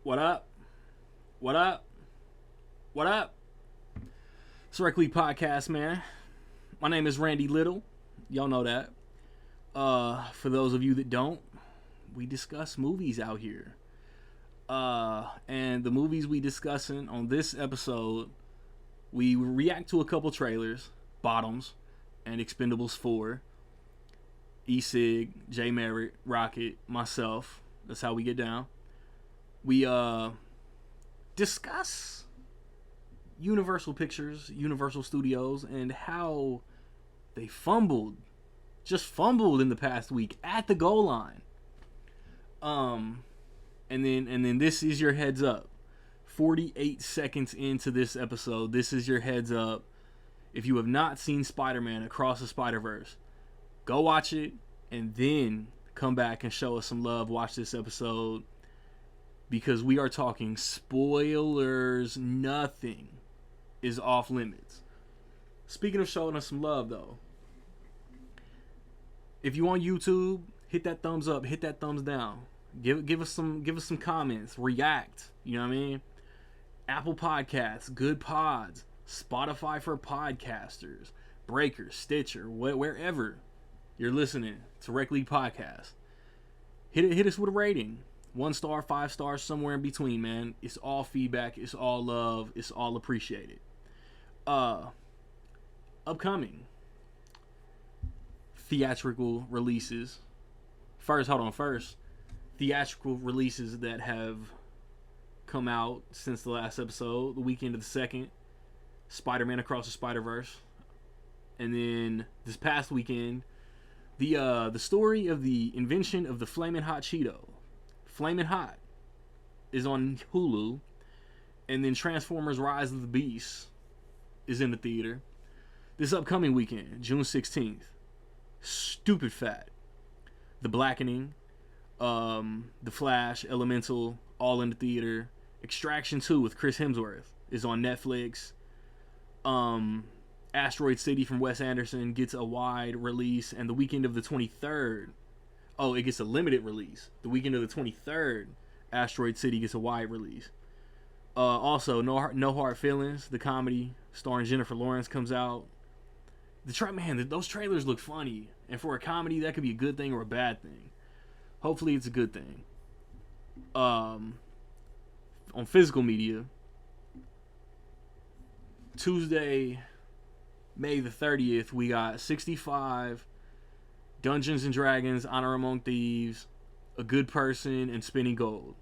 What up? What up? What up? It's Rec League Podcast, man. My name is Randy Little. Y'all know that. For those of you that don't, we discuss movies out here. And the movies we discussing on this episode, we react to a couple trailers, Bottoms and Expendables 4. E-Sig, J Merritt, Rocket, myself. That's how we get down. We discuss Universal Pictures, Universal Studios, and how they just fumbled in the past week at the goal line. And then this is your heads up. 48 seconds into this episode, this is your heads up. If you have not seen Spider-Man Across the Spider-Verse, go watch it and then come back and show us some love. Watch this episode because we are talking spoilers. Nothing is off limits. Speaking of showing us some love, though, if you on YouTube, hit that thumbs up, hit that thumbs down. Give us some comments, react. You know what I mean? Apple Podcasts, Good Pods, Spotify for podcasters, Breaker, Stitcher, wherever you're listening to Rec League Podcast. Hit us with a rating. 1 star, 5 stars, somewhere in between, man. It's all feedback. It's all love. It's all appreciated. Upcoming theatrical releases. First, theatrical releases that have come out since the last episode. The weekend of the 2nd, Spider-Man Across the Spider-Verse. And then this past weekend, the story of the invention of the Flamin' Hot Cheeto. Flamin' Hot is on Hulu. And then Transformers Rise of the Beast is in the theater. This upcoming weekend, June 16th, Stupid Fat, The Blackening, The Flash, Elemental, all in the theater. Extraction 2 with Chris Hemsworth is on Netflix. Asteroid City from Wes Anderson gets a wide release, and the weekend of the 23rd, it gets a limited release. The weekend of the 23rd, Asteroid City gets a wide release. Also, No Hard Feelings, the comedy starring Jennifer Lawrence, comes out. Those trailers look funny, and for a comedy, that could be a good thing or a bad thing. Hopefully, it's a good thing. On physical media, Tuesday, May the 30th, we got 65, Dungeons and Dragons, Honor Among Thieves, A Good Person, and Spinning Gold.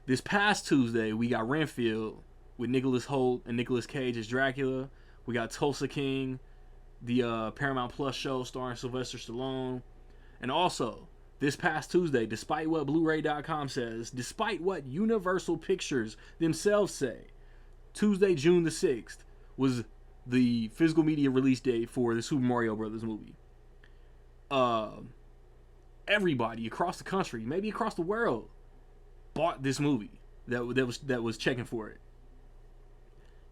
This past Tuesday, we got Renfield with Nicholas Hoult and Nicolas Cage as Dracula. We got Tulsa King, the Paramount Plus show starring Sylvester Stallone. And also, this past Tuesday, despite what Blu-ray.com says, despite what Universal Pictures themselves say, Tuesday, June the 6th, was the physical media release date for the Super Mario Brothers movie. Everybody across the country, maybe across the world, bought this movie that was checking for it.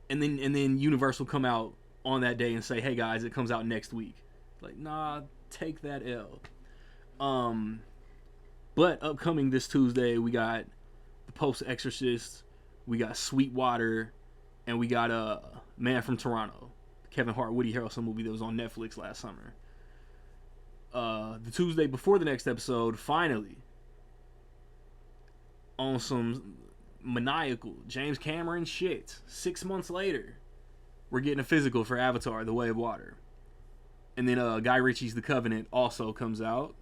And then Universal come out on that day and say, "Hey guys, it comes out next week." Like, nah, take that L. But upcoming this Tuesday, we got The Post Exorcist, we got Sweetwater, and we got Man from Toronto, Kevin Hart, Woody Harrelson movie that was on Netflix last summer. The Tuesday before the next episode, finally, on some maniacal James Cameron shit, 6 months later, we're getting a physical for Avatar, The Way of Water. And then Guy Ritchie's The Covenant also comes out.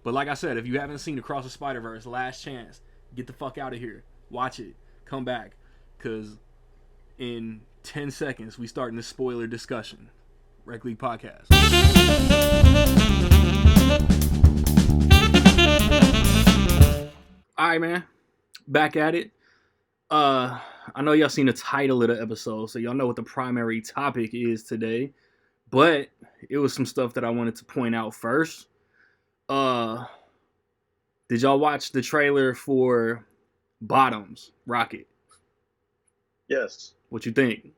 But like I said, if you haven't seen Across the Spider-Verse, last chance, get the fuck out of here. Watch it. Come back. Because in 10 seconds, we start in this spoiler discussion. Rec League Podcast. Alright, man. Back at it. I know y'all seen the title of the episode, so y'all know what the primary topic is today. But it was some stuff that I wanted to point out first. Did y'all watch the trailer for Bottoms, Rocket? Yes. What you think?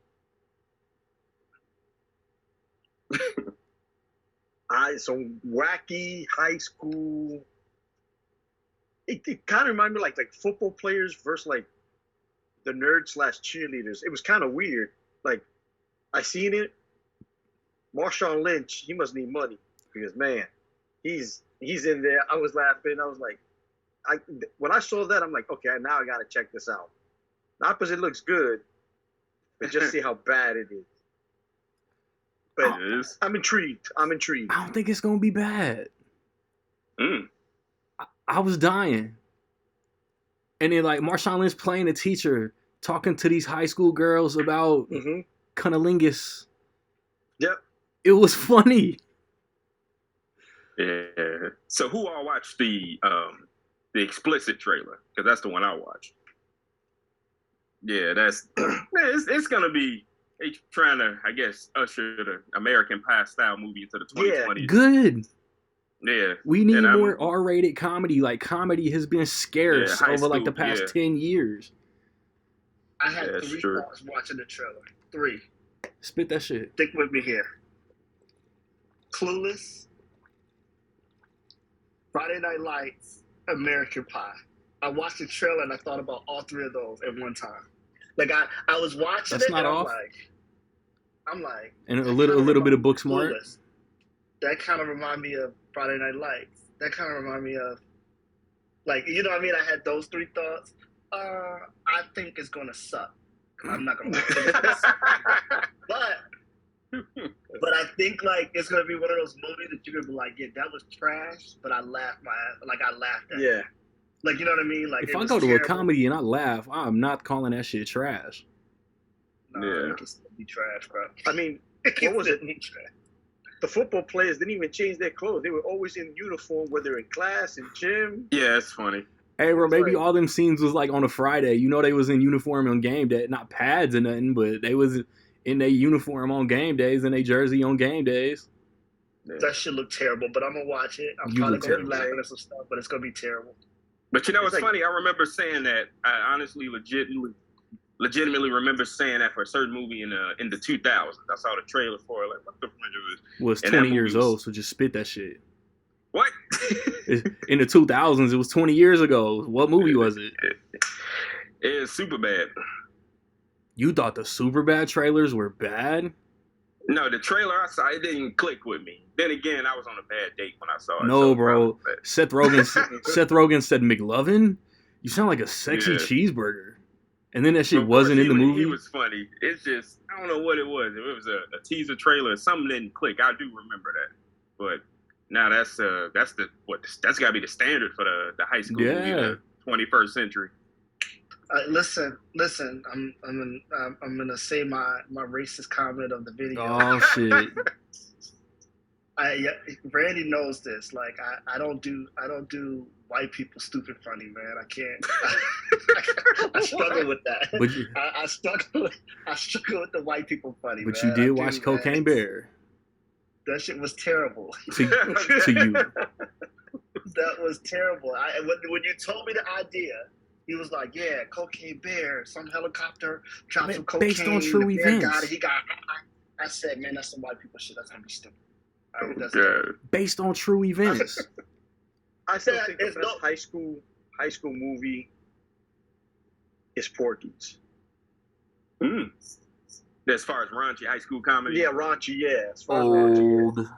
Some wacky high school it kind of reminded me like football players versus like the nerd slash cheerleaders. It was kind of weird. Like I seen it. Marshawn Lynch, he must need money because man, he's in there. I was laughing. I was like, when I saw that, I'm like, okay, now I gotta check this out. Not because it looks good, but just see how bad it is. But I'm intrigued. I don't think it's gonna be bad. I was dying. And then like Marshawn Lynch playing a teacher, talking to these high school girls about cunnilingus. Yep. It was funny. Yeah. So who all watched the explicit trailer? Because that's the one I watched. Yeah, that's it's gonna be trying to, I guess, usher the American Pie style movie into the 2020s. Yeah, good. Yeah. We need more R-rated comedy. Like, comedy has been scarce over like the past 10 years. I had 3 thoughts watching the trailer. 3. Spit that shit. Stick with me here. Clueless, Friday Night Lights, American Pie. I watched the trailer and I thought about all 3 of those at one time. Like I was watching That's it not and off. I'm like, and a little bit of Booksmart. Clueless. That kind of remind me of Friday Night Lights. That kind of remind me of, like, you know what I mean? I had those 3 thoughts. I think it's gonna suck. I'm not gonna watch it. But I think like it's gonna be one of those movies that you're gonna be like, yeah, that was trash, but I laughed at it. Yeah. Like, you know what I mean? Like, if I go to a comedy and I laugh, I'm not calling that shit trash. No, it can still be trash, bro. I mean, what was it? The football players didn't even change their clothes. They were always in uniform, whether in class, in gym. Yeah, it's funny. Hey, bro, maybe all them scenes was like on a Friday. You know, they was in uniform on game day, not pads or nothing, but they was in their uniform on game days and their jersey on game days. Yeah. That shit look terrible, but I'm gonna watch it. I'm probably gonna be laughing at some stuff, but it's gonna be terrible. But you know what's funny? I remember saying that. I honestly, legitimately remember saying that for a certain movie in the 2000s. I saw the trailer for it. Like, what the fuck is this? Well, it's 20 years old, so just spit that shit. What? In the 2000s, it was 20 years ago. What movie was it? It's Superbad. You thought the Superbad trailers were bad? No, the trailer I saw, it didn't click with me. Then again, I was on a bad date when I saw it. No, bro. Seth Rogen said, McLovin? You sound like a sexy cheeseburger. And then that shit wasn't in the movie? It was funny. It's just, I don't know what it was. If it was a teaser trailer, something didn't click. I do remember that. But now that's gotta be the standard for the high school movie in the 21st century. Listen. I'm gonna say my racist comment of the video. Oh shit! Randy knows this. Like I don't do white people stupid funny, man. I can't. I struggle with that. I struggle with the white people funny. But man. You did watch Cocaine Bear. That shit was terrible. To you. That was terrible. When you told me the idea. He was like, yeah, Cocaine Bear, some helicopter dropped some cocaine. Based on true events. I said, man, that's some white people shit. That's gonna be stupid. Based on true events. I still think the best high school movie is Porky's. As far as raunchy high school comedy? Yeah, raunchy, yeah. As far as raunchy,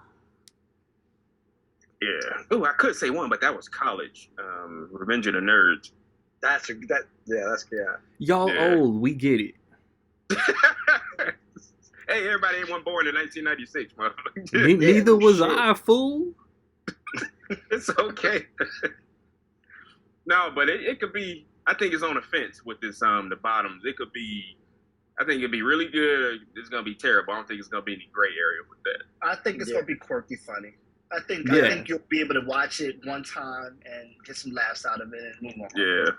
yeah. Oh, I could say one, but that was college. Revenge of the Nerds. That's Y'all old, we get it. Hey, everybody ain't one born in 1996, motherfucker. Neither was I, fool. It's okay. No, but it could be. I think it's on the fence with this. The bottoms. It could be. I think it'd be really good. It's gonna be terrible. I don't think it's gonna be any gray area with that. I think it's gonna be quirky, funny. I think you'll be able to watch it one time and get some laughs out of it and move on. Yeah.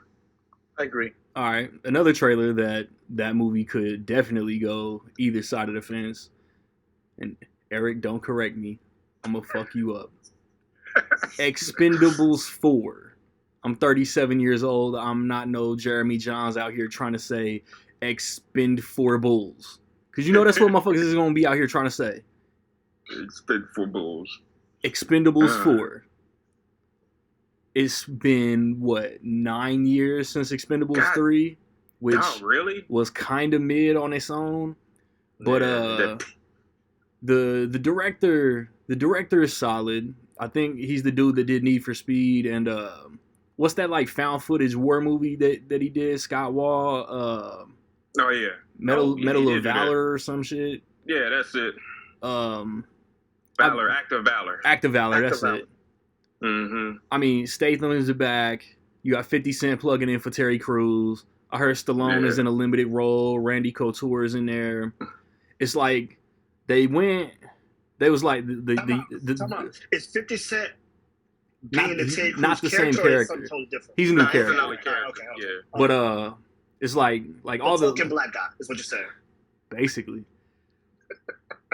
I agree. All right, another trailer that movie could definitely go either side of the fence. And Eric, don't correct me. I'm gonna fuck you up. Expendables 4. I'm 37 years old. I'm not no Jeremy Johns out here trying to say expend 4 bulls. Because you know that's what motherfuckers is gonna be out here trying to say. Expend 4 bulls. Expendables 4. it's been, 9 years since Expendables 3, which really was kind of mid on its own. But the director is solid. I think he's the dude that did Need for Speed and what's that like found footage war movie that he did? Scott Wall. Oh yeah, Medal of Valor or some shit. Yeah, that's it. Valor, Act of Valor. Act of Valor, that's it. Mm-hmm. I mean, Statham is back. You got 50 Cent plugging in for Terry Crews. I heard Stallone is in a limited role. Randy Couture is in there. It's like they was like the is 50 Cent being the Terry Crews not the same character. Totally different? He's a new character. Okay. Yeah. But it's like all the fucking black guy is what you're saying. Basically.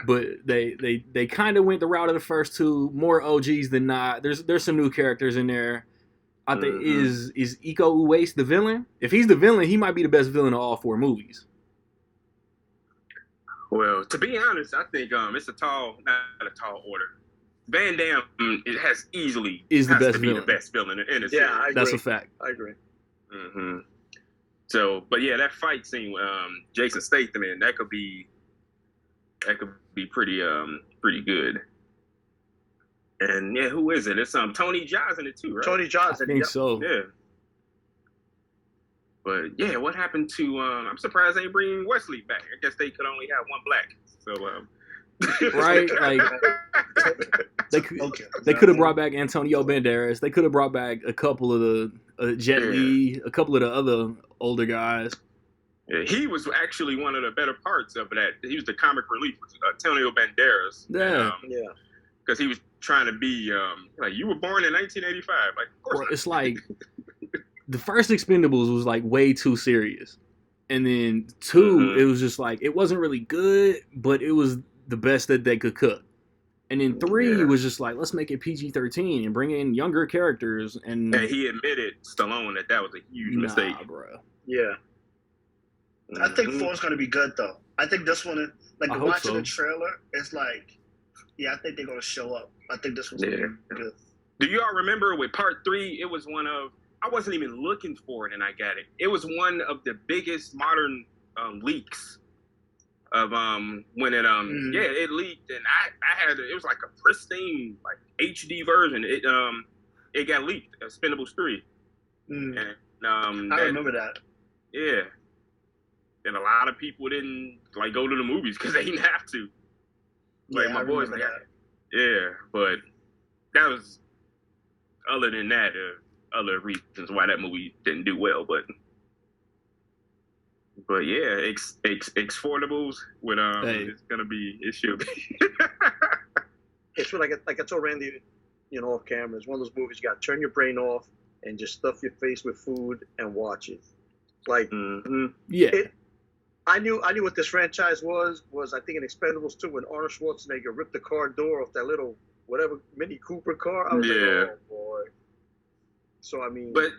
But they kind of went the route of the first two, more OGs than not. There's some new characters in there. I think is Iko Uwais the villain? If he's the villain, he might be the best villain of all 4 movies. Well, to be honest, I think it's not a tall order. Van Damme it has easily is the best to be villain. The best villain in the series. Yeah, I agree. That's a fact. I agree. Mm-hmm. So, but yeah, that fight scene with Jason Statham in that could be pretty good. And yeah, who is it? It's Tony Jaa's in it too, right? Tony Jaa's I think so. Yeah. But yeah, what happened to? I'm surprised they bring Wesley back. I guess they could only have one black. So right, like they could have brought back Antonio Banderas. They could have brought back a couple of the Jet Li, a couple of the other older guys. Yeah, he was actually one of the better parts of that. He was the comic relief, Antonio Banderas. Yeah, because he was trying to be like, you were born in 1985. Like, of course. Bro, it's like the first Expendables was like way too serious, and then 2, it was just like it wasn't really good, but it was the best that they could cook. And then 3 was just like, let's make it PG-13 and bring in younger characters. And he admitted, Stallone, that was a huge mistake, bro. Yeah. I think 4 is going to be good though. I think this one, like watching the trailer, it's like, I think they're going to show up. I think this one's going to be good. Do you all remember with part 3? It was one of, I wasn't even looking for it, and I got it. It was one of the biggest modern leaks of when it it leaked, and I had it was like a pristine like HD version. It got leaked. Expendables 3. And I remember that. Yeah. And a lot of people didn't like go to the movies because they didn't have to. Like my boys, like, but that was other than that, other reasons why that movie didn't do well. But yeah, Exportables with it's gonna be, it should be. It's like I told Randy, off camera. It's one of those movies you got to turn your brain off and just stuff your face with food and watch it. Like, I knew what this franchise was I think in Expendables 2 when Arnold Schwarzenegger ripped the car door off that little whatever Mini Cooper car. I was like, oh boy. So I mean, but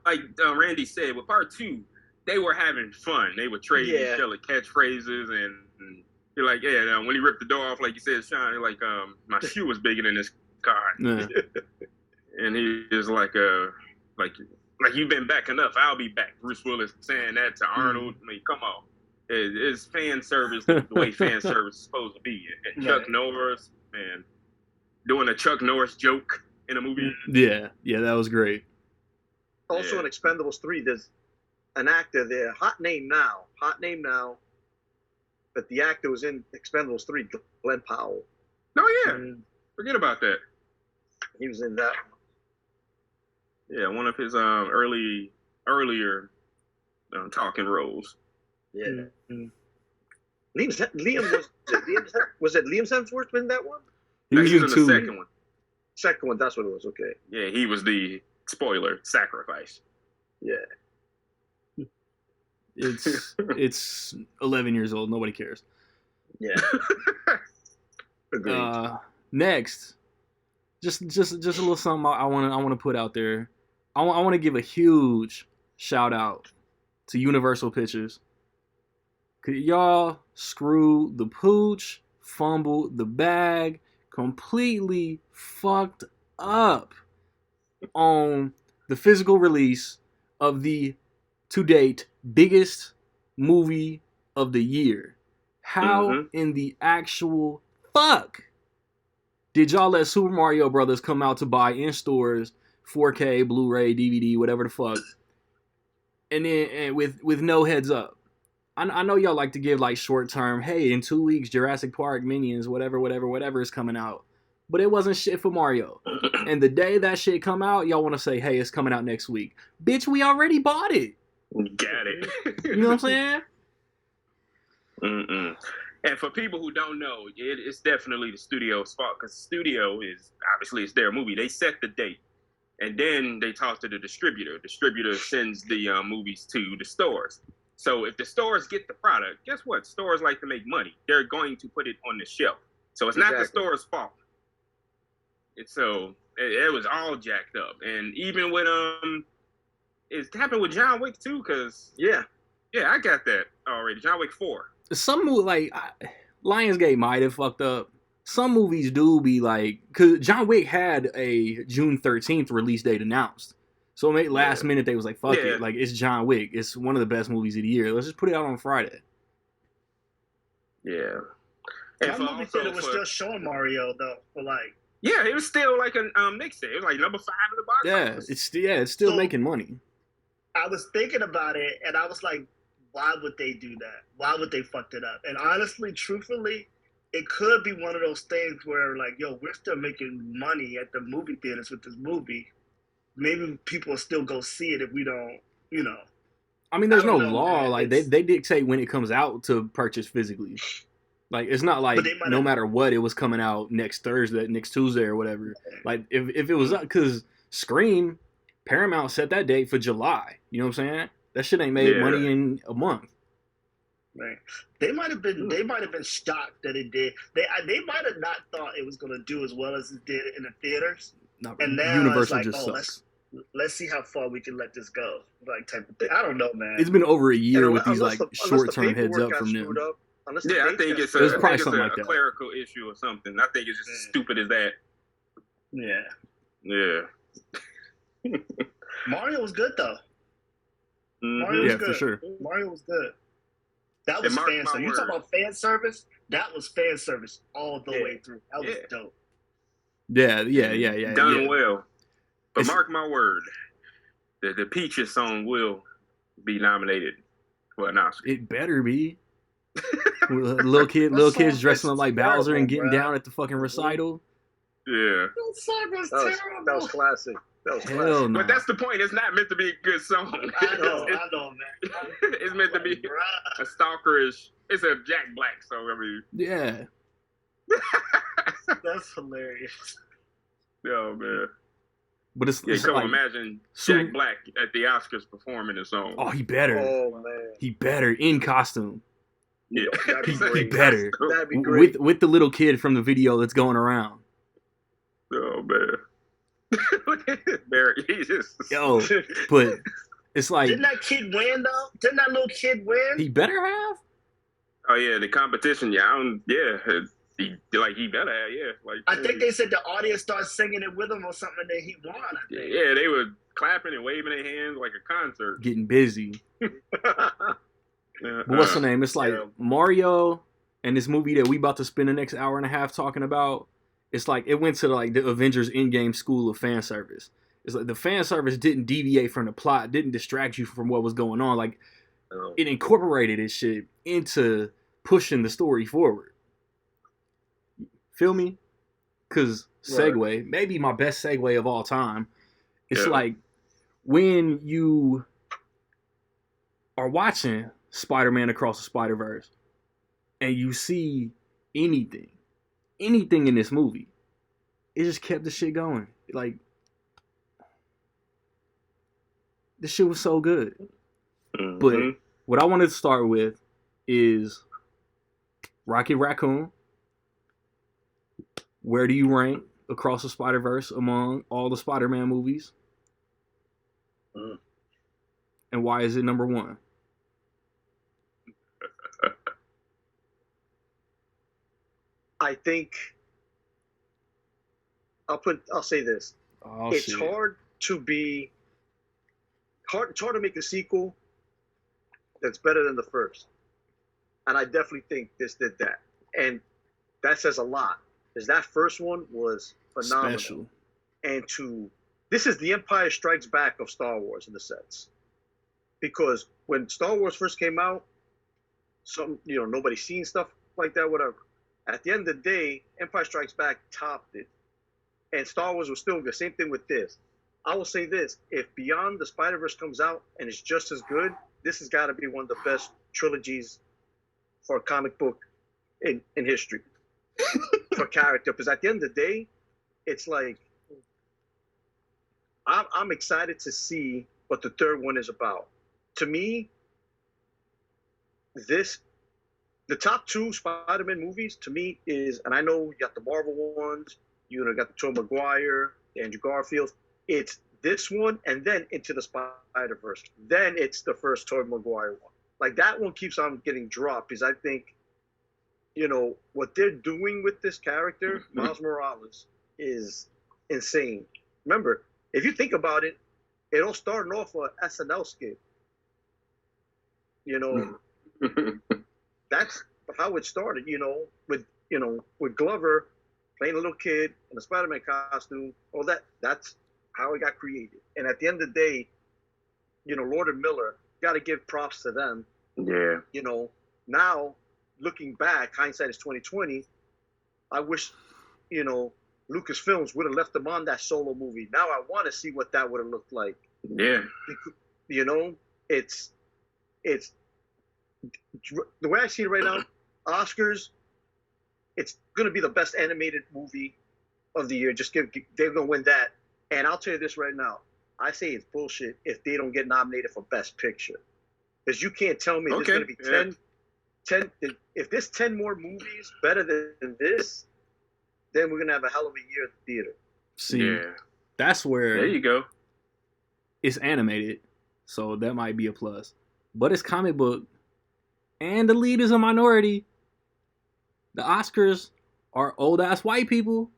like Randy said, with part 2, they were having fun. They were trading each other catchphrases, and you're like, when he ripped the door off, like you said, Sean, you're like, my shoe was bigger than this car, and he is like, you've been back enough. I'll be back. Bruce Willis saying that to Arnold. I mean, come on. It's fan service the way fan service is supposed to be. And Chuck Norris, man, doing a Chuck Norris joke in a movie. Yeah, that was great. Also in Expendables 3, there's an actor there, hot name now, but the actor was in Expendables 3, Glenn Powell. Oh, yeah. Forget about that. He was in that one. Yeah, one of his earlier talking roles. Yeah. Liam was it Liam Hemsworth in that one? He was in the second one. Second one, that's what it was. Okay. Yeah, he was the spoiler sacrifice. Yeah. It's 11 years old. Nobody cares. Yeah. Agreed. Next, just a little something I want to put out there. I want to give a huge shout out to Universal Pictures. Y'all screw the pooch, fumbled the bag, completely fucked up on the physical release of the, to date, biggest movie of the year. How in the actual fuck did y'all let Super Mario Brothers come out to buy in stores 4K, Blu-ray, DVD, whatever the fuck, and then with no heads up? I know y'all like to give like short term, hey, in 2 weeks, Jurassic Park, Minions, whatever is coming out. But it wasn't shit for Mario. And the day that shit come out, y'all want to say, hey, it's coming out next week. Bitch, we already bought it. Got it. You know what I'm saying? And for people who don't know, it's definitely the studio's fault, because the studio is, obviously, it's their movie. They set the date, and then they talk to the distributor. Distributor sends the movies to the stores. So if the stores get the product, guess what? Stores like to make money. They're going to put it on the shelf. So it's not the store's fault. So it was all jacked up. And even with it happened with John Wick too, because yeah, I got that already. John Wick 4. Some movie like Lionsgate might have fucked up. Some movies do be like, because John Wick had a June 13th release date announced. So last minute they was like, fuck it. Like, it's John Wick. It's one of the best movies of the year. Let's just put it out on Friday. Yeah. And my movie theater was still showing Mario though, for like. Yeah, it was still like a Nick said. It was like number 5 in the box office. It's still making money. I was thinking about it, and I was like, why would they do that? Why would they fuck it up? And honestly, truthfully, it could be one of those things where, like, yo, we're still making money at the movie theaters with this movie. Maybe people will still go see it if we don't, you know. I mean, there's no law. Man. Like, they dictate when it comes out to purchase physically. Like, it's not like no matter what, it was coming out next Tuesday or whatever. Like, if it was up, because Scream, Paramount set that date for July. You know what I'm saying? That shit ain't made money in a month. Right. They might have been shocked that it did. They might have not thought it was gonna do as well as it did in the theaters. No, and now Universal it's like, just sucks. Let's see how far we can let this go. Like type of thing. I don't know, man. It's been over a year with these like short term heads up from them. I think it's a clerical issue or something. I think it's just as stupid as that. Yeah. Mario was good though. Mario was good. For sure. Mario was good. That was fan service. You talk about fan service? That was fan service all the way through. That was dope. Yeah. Done well. But mark my word, the Peaches song will be nominated for an Oscar. It better be. little kids dressing up like Bowser and getting down at the fucking recital. Yeah. That song was terrible. That was classic. Hell no. But that's the point. It's not meant to be a good song. I know, man. It's meant to be a stalkerish. It's a Jack Black song. I mean, yeah. That's hilarious. Oh man. But it's like, imagine Jack Black at the Oscars performing the song. Oh, he better. Oh man. He better in costume. Yeah, he better. That'd be great. With the little kid from the video that's going around. Oh man. Barry, Yo, but it's like, didn't that kid win though? Didn't that little kid win? He better have. Oh yeah, the competition. He better have. Yeah, like I think they said the audience started singing it with him or something, and then he won. I think. Yeah, they were clapping and waving their hands like a concert. Getting busy. But what's the name? It's like Mario and this movie that we about to spend the next hour and a half talking about. It's like it went to like the Avengers Endgame school of fan service. It's like the fan service didn't deviate from the plot, didn't distract you from what was going on. Like it incorporated this shit into pushing the story forward. Feel me? Because segue, maybe my best segue of all time. It's like when you are watching Spider-Man Across the Spider-Verse and you see anything in this movie, it just kept the shit going. Like, this shit was so good. Mm-hmm. But what I wanted to start with is Rocket Raccoon. Where do you rank Across the Spider-Verse among all the Spider-Man movies? And why is it number 1? I think I'll say this. It's hard to be hard. It's hard to make a sequel that's better than the first, and I definitely think this did that, and that says a lot. Because that first one was phenomenal, Special. and this is the Empire Strikes Back of Star Wars in a sense, because when Star Wars first came out, nobody's seen stuff like that, whatever. At the end of the day, Empire Strikes Back topped it, and Star Wars was still the same thing with this. I will say this: if Beyond the Spider-Verse comes out and it's just as good, this has got to be one of the best trilogies for a comic book in history for character. Because at the end of the day, it's like I'm excited to see what the third one is about. To me, the top two Spider-Man movies to me is, and I know you got the Marvel ones, got the Tobey Maguire, the Andrew Garfield. It's this one, and then Into the Spider-Verse. Then it's the first Tobey Maguire one. Like, that one keeps on getting dropped because I think, what they're doing with this character, Miles Morales, is insane. Remember, if you think about it, it all started off an SNL skit. That's how it started, with Glover playing a little kid in a Spider-Man costume. All that's how it got created. And at the end of the day, Lord and Miller, got to give props to them. Yeah. Now looking back, hindsight is 2020. I wish, Lucasfilms would have left them on that Solo movie. Now I want to see what that would have looked like. Yeah. It's the way I see it right now, Oscars, it's going to be the best animated movie of the year. They're going to win that. And I'll tell you this right now. I say it's bullshit if they don't get nominated for Best Picture. Because you can't tell me there's going to be 10, if there's 10 more movies better than this, then we're going to have a hell of a year at the theater. See, that's where... There you go. It's animated, so that might be a plus. But it's comic book, and the lead is a minority. The Oscars are old-ass white people.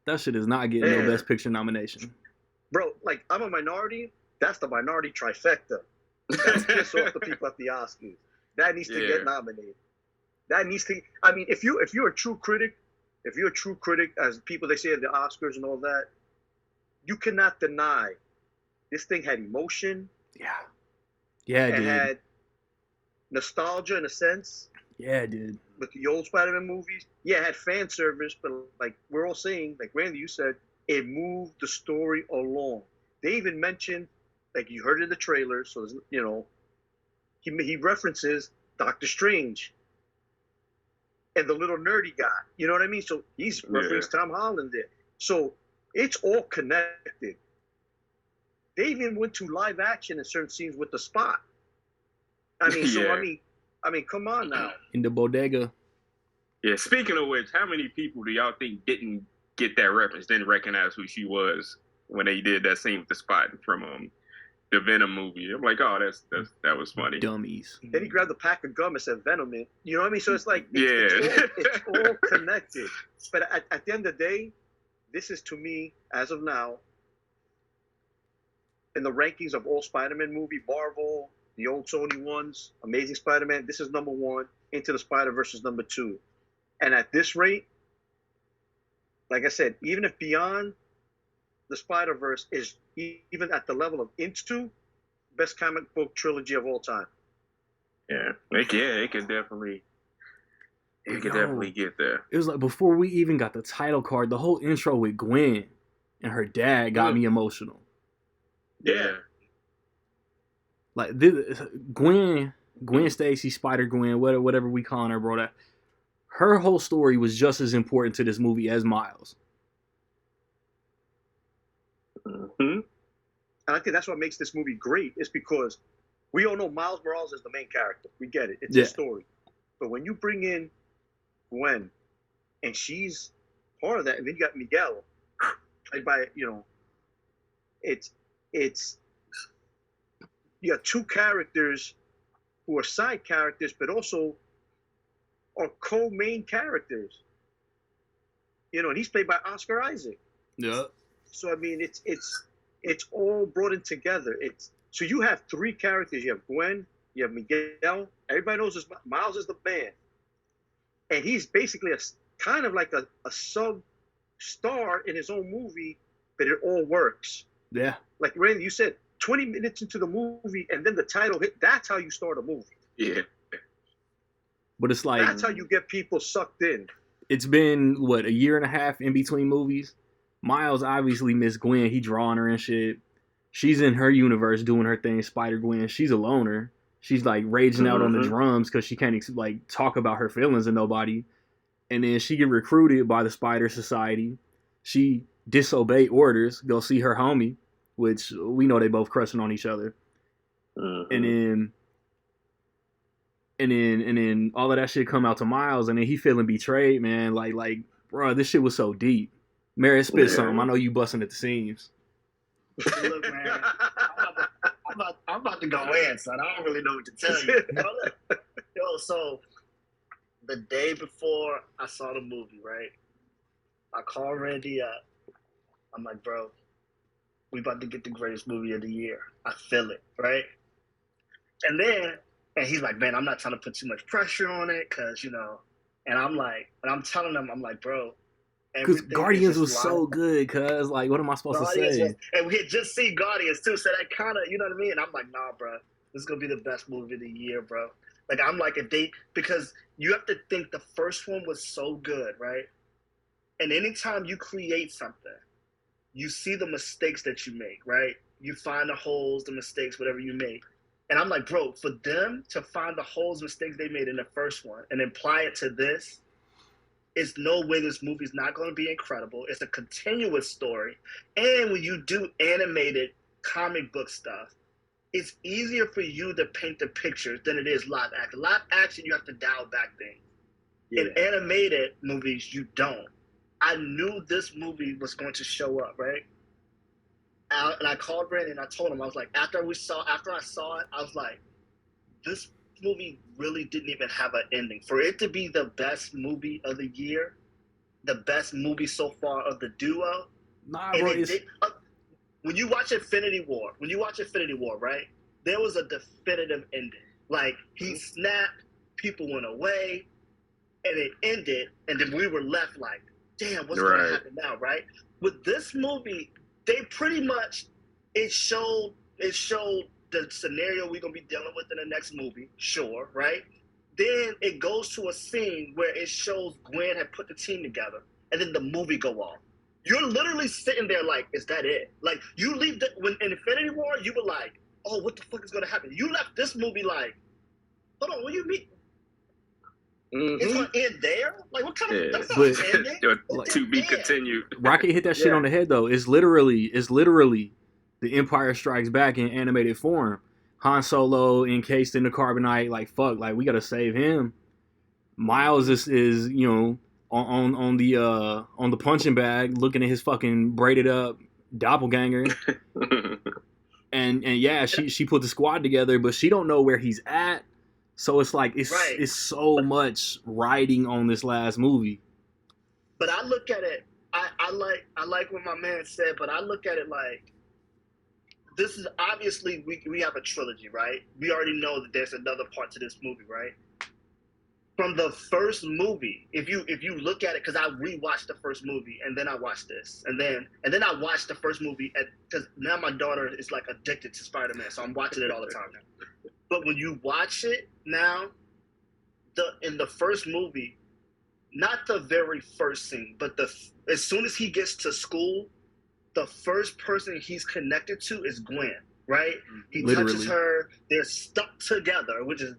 That shit is not getting no Best Picture nomination. Bro, like, I'm a minority. That's the minority trifecta. That's piss off the people at the Oscars. That needs to get nominated. That needs to... I mean, if you're a true critic, as people they say at the Oscars and all that, you cannot deny this thing had emotion. Yeah, it did. It did. had nostalgia in a sense. Yeah, it did. With the old Spider-Man movies. Yeah, it had fan service, but like we're all saying, like Randy, you said, it moved the story along. They even mentioned, like you heard in the trailer, so he references Doctor Strange and the little nerdy guy. You know what I mean? So he's referencing Tom Holland there. So it's all connected. They even went to live action in certain scenes with the Spot. I mean, I mean, come on now. In the bodega. Yeah, speaking of which, how many people do y'all think didn't get that reference, didn't recognize who she was when they did that scene with the Spot from the Venom movie? I'm like, oh, that was funny. Dummies. Then he grabbed a pack of gum and said Venom in. You know what I mean? So it's like, it's all connected. But at the end of the day, this is, to me, as of now, in the rankings of all Spider-Man movie, Marvel, the old Sony ones, Amazing Spider-Man, this is number 1. Into the Spider-Verse is number 2. And at this rate, like I said, even if Beyond the Spider-Verse is even at the level of Into, best comic book trilogy of all time. Yeah, it could definitely get there. It was like before we even got the title card, the whole intro with Gwen and her dad got me emotional. Yeah. Like Gwen Stacy, Spider-Gwen, whatever we calling her, bro. That her whole story was just as important to this movie as Miles. Mm-hmm. And I think that's what makes this movie great. Is because we all know Miles Morales is the main character. We get it. It's a story. But when you bring in Gwen, and she's part of that, and then you got Miguel, played by, it's you got two characters who are side characters, but also are co-main characters. And he's played by Oscar Isaac. Yeah. So I mean, it's it's all brought in together. It's so you have three characters. You have Gwen, you have Miguel. Everybody knows this. Miles is the man, and he's basically a kind of like a sub star in his own movie, but it all works. Yeah. Like Randy, you said, 20 minutes into the movie, and then the title hit. That's how you start a movie. Yeah. But it's like that's how you get people sucked in. It's been what, a year and a half in between movies. Miles obviously missed Gwen. He drawing her and shit. She's in her universe doing her thing. Spider-Gwen. She's a loner. She's like raging out on the drums because she can't like talk about her feelings to nobody. And then she get recruited by the Spider Society. She disobey orders. Go see her homie, which we know they both crushing on each other. And then all of that shit come out to Miles, and then he feeling betrayed, man. Like, bro, this shit was so deep. Mary, spit something. I know you busting at the seams. Look, man, I'm about to go in, son. I don't really know what to tell you. Yo, so the day before I saw the movie, right? I called Randy up. I'm like, bro, we about to get the greatest movie of the year. I feel it, right? And he's like, man, I'm not trying to put too much pressure on it, cause and I'm telling him, I'm like, bro, because Guardians was so good, cuz like, what am I supposed to say? And we had just seen Guardians too, so that kind of, you know what I mean? And I'm like, nah, bro, this is gonna be the best movie of the year, bro. Like, I'm like, because you have to think the first one was so good, right? And anytime you create something, you see the mistakes that you make, right? You find the holes, the mistakes, whatever you make. And I'm like, bro, for them to find the holes, mistakes they made in the first one and apply it to this, it's no way this movie's not going to be incredible. It's a continuous story. And when you do animated comic book stuff, it's easier for you to paint the pictures than it is live action. Live action, you have to dial back things. Yeah. In animated movies, you don't. I knew this movie was going to show up, right? And I called Brandon and I told him, I was like, after I saw it, I was like, this movie really didn't even have an ending. For it to be the best movie of the year, the best movie so far of the duo. Nah, bro. When you watch Infinity War, right? There was a definitive ending. Like, he snapped, people went away, and it ended, and then we were left like, damn, what's going to happen now, right? With this movie, they pretty much, it showed the scenario we're going to be dealing with in the next movie, sure, right? Then it goes to a scene where it shows Gwen had put the team together, and then the movie go off. You're literally sitting there like, is that it? Like, you leave when in Infinity War, you were like, oh, what the fuck is going to happen? You left this movie like, hold on, what do you mean? It's going to end there? Like, what kind of, that's not ending. To be continued. Rocket hit that shit on the head, though. It's literally The Empire Strikes Back in animated form. Han Solo encased in the carbonite, like, fuck, like, we gotta save him. Miles is on the punching bag, looking at his fucking braided up doppelganger. and yeah, she put the squad together, but she don't know where he's at. So it's like it's so much riding on this last movie. But I look at it, I like what my man said, but I look at it like, this is obviously we have a trilogy, right? We already know that there's another part to this movie, right? From the first movie, if you look at it, because I rewatched the first movie and then I watched this, and then I watched the first movie because now my daughter is like addicted to Spider-Man, so I'm watching it all the time now. But when you watch it now, in the first movie, not the very first scene, but as soon as he gets to school, the first person he's connected to is Gwen, right? He touches her, they're stuck together, which is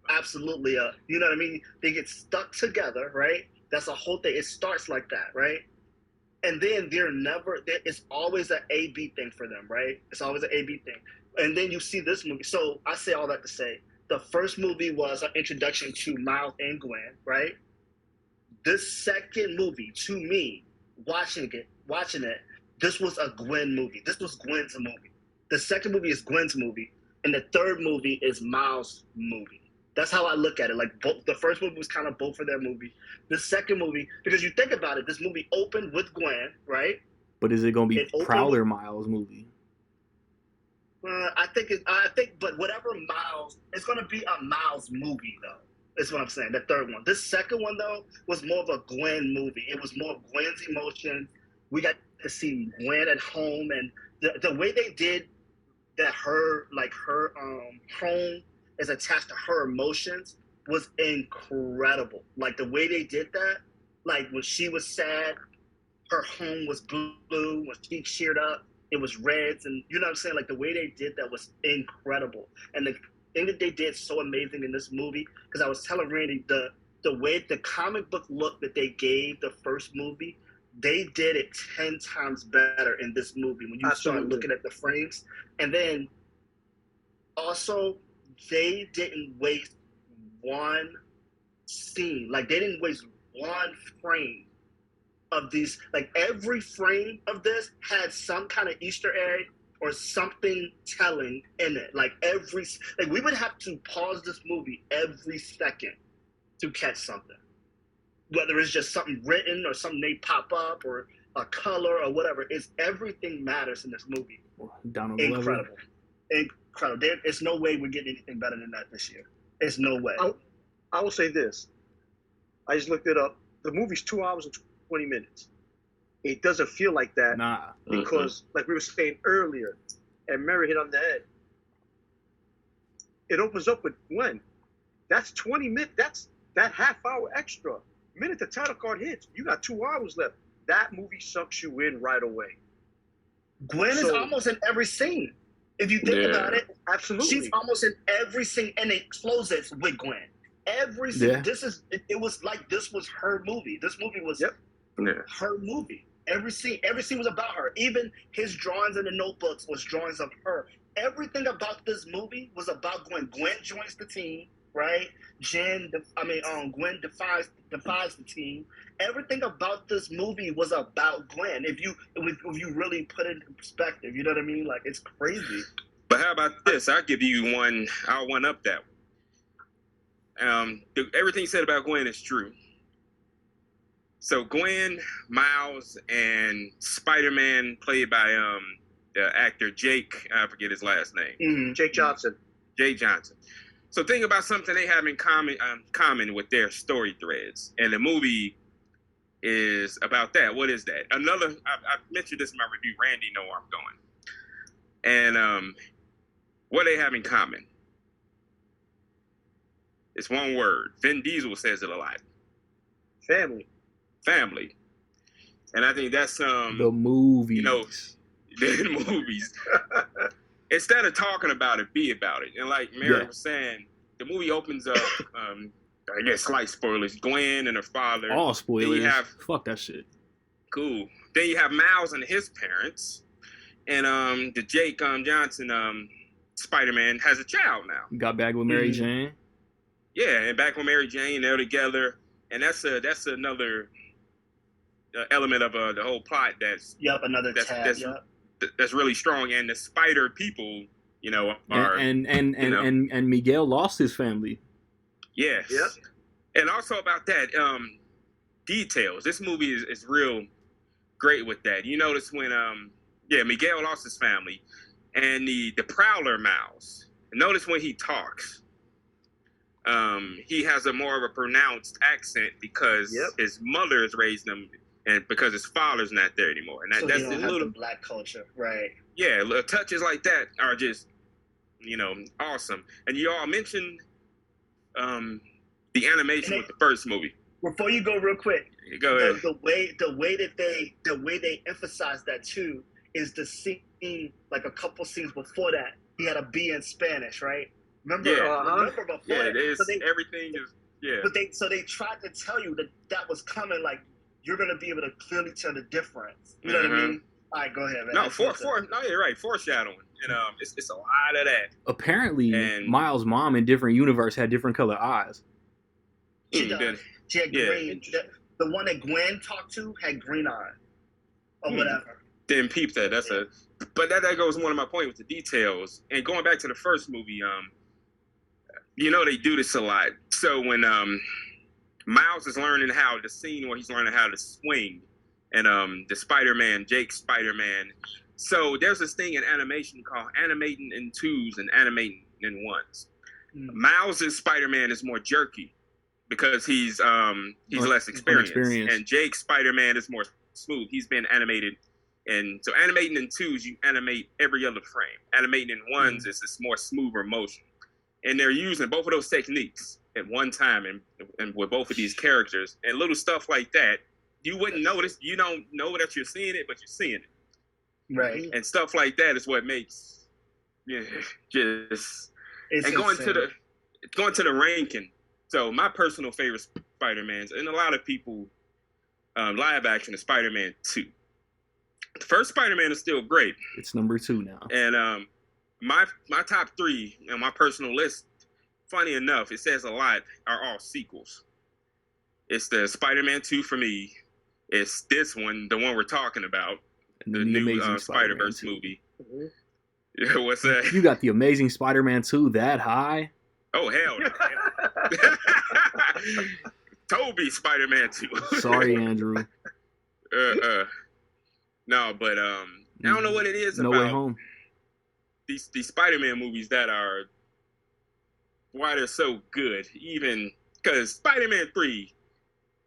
absolutely you know what I mean? They get stuck together, right? That's a whole thing. It starts like that, right? And then it's always an A-B thing for them, right? It's always an A-B thing. And then you see this movie. So I say all that to say, the first movie was an introduction to Miles and Gwen, right? This second movie, to me, watching it, this was a Gwen movie. This was Gwen's movie. The second movie is Gwen's movie, and the third movie is Miles' movie. That's how I look at it. Like, the first movie was kind of both of their movie. The second movie, because you think about it, this movie opened with Gwen, right? But is it going to be Prowler Miles' movie? But whatever Miles, it's gonna be a Miles movie though. That's what I'm saying. The third one. This second one though was more of a Gwen movie. It was more of Gwen's emotions. We got to see Gwen at home, and the way they did that, her home is attached to her emotions was incredible. Like the way they did that, like when she was sad, her home was blue. When she cheered up, it was reds, and you know what I'm saying? Like the way they did that was incredible. And the thing that they did so amazing in this movie, because I was telling Randy, the way the comic book look that they gave the first movie, they did it 10 times better in this movie when you start looking at the frames. And then also, they didn't waste one scene. Like they didn't waste one frame of these. Like every frame of this had some kind of Easter egg or something telling in it. Like we would have to pause this movie every second to catch something. Whether it's just something written or something they pop up or a color or whatever, everything matters in this movie. Incredible. Incredible. There's no way we're getting anything better than that this year. There's no way. I will say this. I just looked it up. The movie's 2 hours and 20 minutes. It doesn't feel like that because, like we were saying earlier, and Mary hit on the head, it opens up with Gwen. That's 20 minutes. That's that half hour extra. The minute the title card hits, you got 2 hours left. That movie sucks you in right away. Gwen is almost in every scene. If you think about it, absolutely, she's almost in every scene, and it closes with Gwen. Every scene. Yeah. It was like this was her movie. This movie was her movie. Every scene was about her. Even his drawings in the notebooks was drawings of her. Everything about this movie was about Gwen. Gwen joins the team, right? Gwen defies the team. Everything about this movie was about Gwen. If you really put it in perspective, you know what I mean? Like it's crazy. But how about this? I'll give you one. I'll one up that one. Everything you said about Gwen is true. So Gwen, Miles, and Spider-Man, played by the actor Jake. I forget his last name. Mm-hmm. Jake Johnson. Jake Johnson. So think about something they have in common with their story threads, and the movie is about that. What is that? I mentioned this in my review. Randy know where I'm going. And what they have in common? It's one word. Vin Diesel says it a lot. Family. And I think that's the movies. You know, the movies. Instead of talking about it, be about it. And like Mary was saying, the movie opens up, I guess slight spoilers, Gwen and her father. All spoilers. Fuck that shit. Cool. Then you have Miles and his parents. And the Jake Johnson Spider-Man has a child now. Got back with Mary Jane. Yeah, and back with Mary Jane, they're together. And that's another element of the whole plot that's really strong. And the spider people, you know, are and Miguel lost his family. Yes. Yep. And also about that, details. This movie is real great with that. You notice when Miguel lost his family, and the Prowler Miles. Notice when he talks. He has a more of a pronounced accent because his mother has raised him, and because his father's not there anymore. And that's a little black culture, right? Yeah, little touches like that are just, awesome. And you all mentioned the animation with the first movie. Before you go, real quick, go ahead. The way they emphasize that too is the scene, like a couple scenes before that, he had a B in Spanish, right? Remember before it is. So everything is But they tried to tell you that was coming. Like you're gonna be able to clearly tell the difference. You know what I mean? All right, go ahead, man. You're right. Foreshadowing. And it's a lot of that. Apparently, Miles' mom in different universe had different color eyes. She does. She had green. The one that Gwen talked to had green eyes, or whatever. Didn't peep that. But that goes one of my points with the details. And going back to the first movie, they do this a lot. So when Miles is learning the scene where he's learning how to swing, and the Jake Spider-Man So there's this thing in animation called animating in twos and animating in ones. Miles' Spider-Man is more jerky because he's less experienced. And Jake's Spider-Man is more smooth. He's been animated. And so animating in twos, you animate every other frame. Animating in ones is this more smoother motion. And they're using both of those techniques at one time and with both of these characters. And little stuff like that, you wouldn't notice. You don't know that you're seeing it, but you're seeing it. Right. And stuff like that is what makes just It's and going to the ranking. So my personal favorite Spider-Man's, and a lot of people live action is Spider-Man 2. The first Spider-Man is still great. It's number 2 now. And my top 3 on my personal list, funny enough, it says a lot, are all sequels. It's the Spider-Man 2 for me. It's this one, the one we're talking about, the new Amazing Spider-Verse movie. Yeah, what's that? You got the Amazing Spider-Man 2 that high? Oh, hell no. Toby Spider-Man 2. Sorry, Andrew. No, but I don't know what it is No about Way Home. These Spider-Man movies that are why they're so good. Even because Spider-Man 3,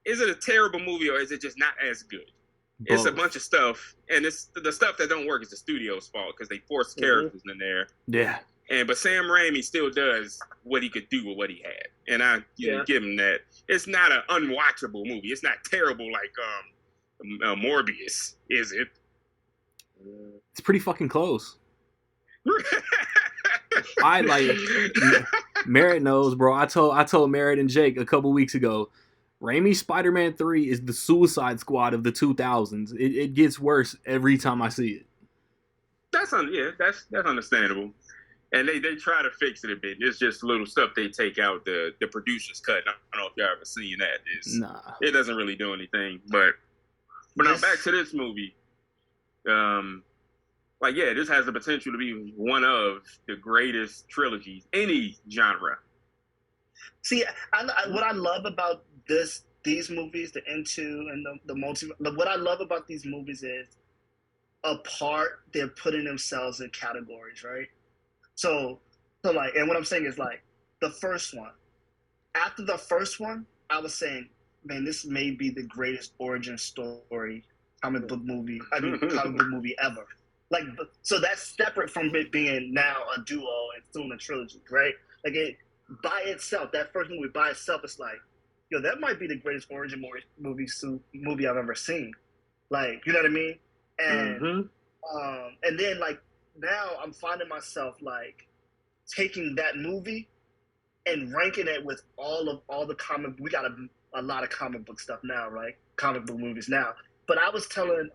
is it a terrible movie or is it just not as good? Both. It's a bunch of stuff, and it's the stuff that don't work is the studio's fault because they force characters in there. Yeah. But Sam Raimi still does what he could do with what he had, and I give him that. It's not an unwatchable movie. It's not terrible like Morbius, is it? It's pretty fucking close. I like Merritt knows, bro. I told Merritt and Jake a couple weeks ago, Raimi's Spider-Man 3 is the Suicide Squad of the 2000s. It gets worse every time I see it. That's understandable. And they try to fix it a bit. It's just little stuff they take out. The producer's cut. I don't know if y'all ever seen that. Nah. It doesn't really do anything. But now back to this movie. This has the potential to be one of the greatest trilogies, any genre. See, what I love about these movies, the N2 and the multi, what I love about these movies is, they're putting themselves in categories, right? So like, and what I'm saying is like, the first one. After the first one, I was saying, man, this may be the greatest origin story comic book movie ever. Like, so that's separate from it being now a duo and soon a trilogy, right? Like, it by itself, that first movie by itself, it's like, yo, that might be the greatest origin movie I've ever seen. Like, you know what I mean? And and then like now I'm finding myself like taking that movie and ranking it with all the comic. We got a lot of comic book stuff now, right? Comic book movies now. But I was telling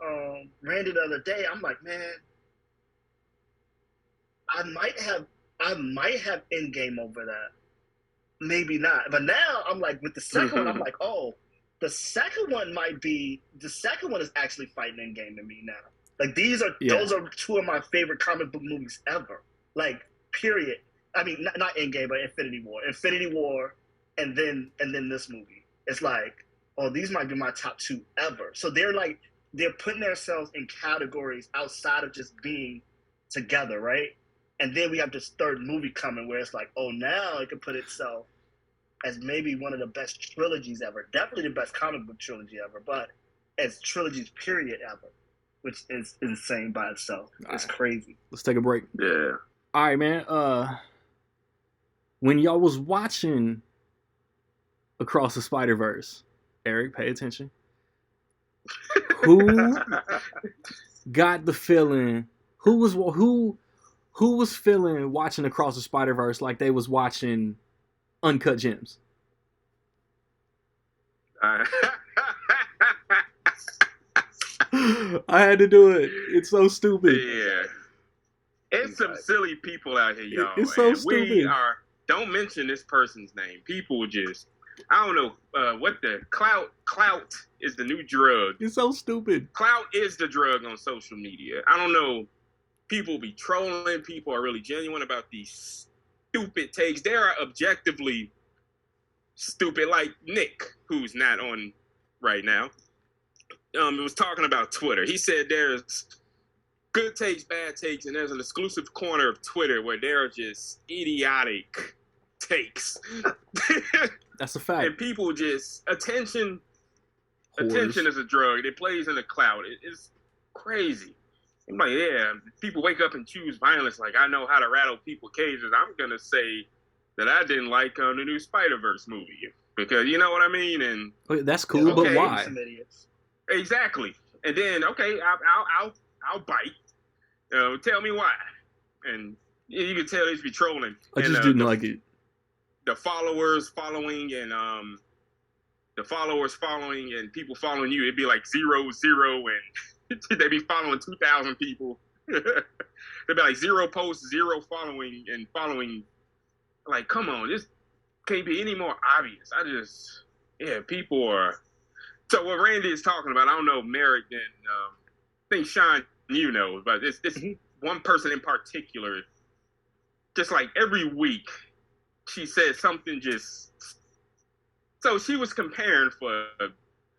Randy the other day, I'm like, man, I might have Endgame over that. Maybe not. But now I'm like, with the second one, I'm like, oh, the second one is actually fighting Endgame to me now. Like, those are two of my favorite comic book movies ever. Like, period. I mean, not Endgame, but Infinity War. Infinity War, and then this movie. It's like, oh, these might be my top 2 ever. So they're putting themselves in categories outside of just being together, right? And then we have this third movie coming where it's like, oh, now it can put itself as maybe one of the best trilogies ever. Definitely the best comic book trilogy ever, but as trilogies period ever, which is insane by itself. It's crazy. Let's take a break. Yeah. All right, man. When y'all was watching Across the Spider-Verse, Eric, pay attention. Who got the feeling? Who was feeling watching Across the Spider-Verse like they was watching Uncut Gems? I had to do it. It's so stupid. Yeah. It's some silly people out here, y'all. It's so stupid. Don't mention this person's name. People just, I don't know what the clout is the new drug. It's so stupid. Clout is the drug on social media. I don't know. People be trolling. People are really genuine about these stupid takes. They are objectively stupid. Like Nick, who's not on right now, it was talking about Twitter. He said there's good takes, bad takes, and there's an exclusive corner of Twitter where there are just idiotic takes. That's a fact. And people just attention Whores. is a drug. It plays in the cloud. It's crazy. I'm like, yeah, people wake up and choose violence. Like, I know how to rattle people's cages. I'm gonna say that I didn't like the new Spider-Verse movie because you know what I mean. And Okay, that's cool, okay, but why? Some idiots. Exactly. And then okay, I'll bite. Tell me why. And you can tell he's be trolling. I just didn't like it. The followers following and people following you, it'd be like 0, 0, and they'd be following 2,000 people. They'd be like 0 posts, 0 following, and following. Like, come on, this can't be any more obvious. People are. So what Randy is talking about, I don't know, Merrick and I think Sean, you know, but it's one person in particular. Just like every week, she said something just. So she was comparing for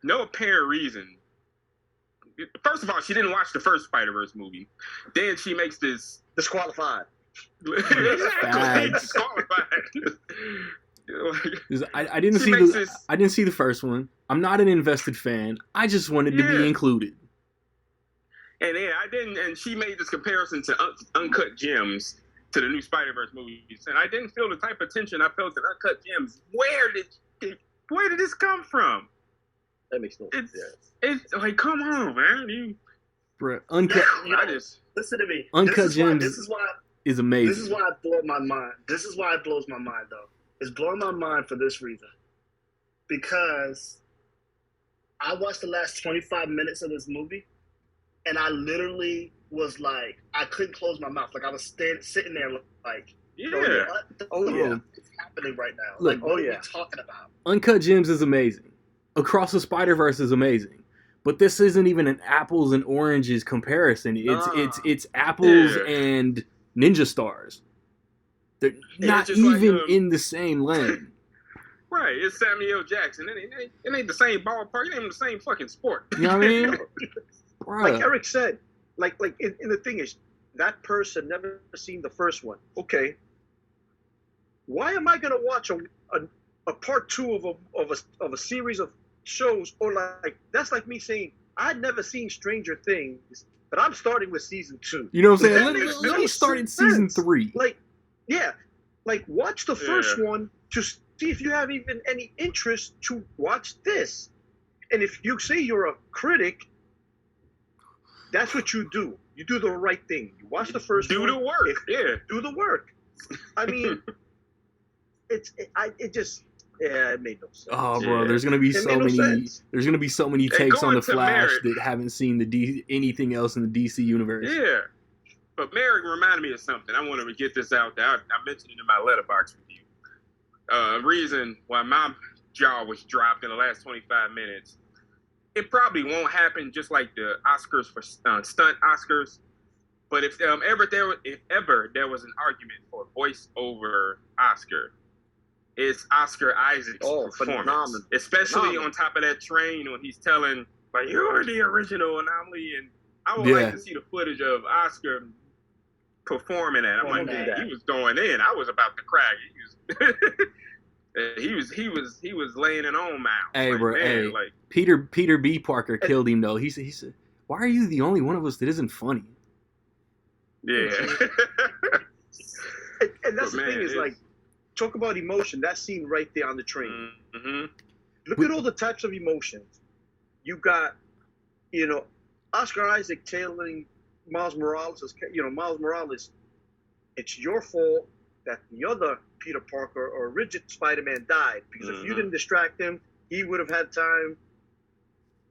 no apparent reason. First of all, she didn't watch the first Spider-Verse movie. Then she makes this Disqualified. exactly disqualified. I didn't see I didn't see the first one. I'm not an invested fan. I just wanted to be included. And yeah, I didn't. And she made this comparison to Uncut Gems to the new Spider-Verse movies, and I didn't feel the type of tension I felt in Uncut Gems. Where did this come from? That makes no sense. It's like, come on, man. Bruh, Uncut. Listen to me. Uncut Gems is amazing. This is why it blows my mind. This is why it blows my mind, though. It's blowing my mind for this reason. Because I watched the last 25 minutes of this movie, and I literally was like, I couldn't close my mouth. Like, I was sitting there like, yeah. What is happening right now? Look, what are you talking about? Uncut Gems is amazing. Across the Spider-Verse is amazing. But this isn't even an apples and oranges comparison. It's apples and Ninja Stars. They're not even in the same lane. Right, it's Samuel L. Jackson. It ain't the same ballpark. It ain't the same fucking sport. You know what I mean? Like Eric said, and the thing is, that person never seen the first one. Okay, why am I gonna watch a part 2 of a series of shows? Or like that's like me saying I'd never seen Stranger Things, but I'm starting with season 2. You know what I'm saying? Let me start in season 3. Watch the first one to see if you have even any interest to watch this. And if you say you're a critic, that's what you do. You do the right thing. You watch the first one. Do the work. Do the work. I mean, it made no sense. Oh, bro, there's gonna be so many takes on the Flash that haven't seen anything else in the DC universe. Yeah, but Merrick reminded me of something. I wanted to get this out there. I mentioned it in my letterbox review. Reason why my jaw was dropped in the last 25 minutes. It probably won't happen just like the Oscars for stunt Oscars. But if ever there was an argument for a voice-over Oscar, it's Oscar Isaac's performance. Phenomenal. Especially on top of that train when he's telling, like, you're the original anomaly. And I would like to see the footage of Oscar performing that. I'm like, man, he was going in. I was about to cry. He was laying it on, man. Hey, bro, Peter B. Parker killed him, though. He said, why are you the only one of us that isn't funny? Yeah. and that's the thing is, like, talk about emotion. That scene right there on the train. Mm-hmm. Look at all the types of emotions. You got, Oscar Isaac telling Miles Morales, it's your fault that the other Peter Parker or rigid Spider-Man died. Because if you didn't distract him, he would have had time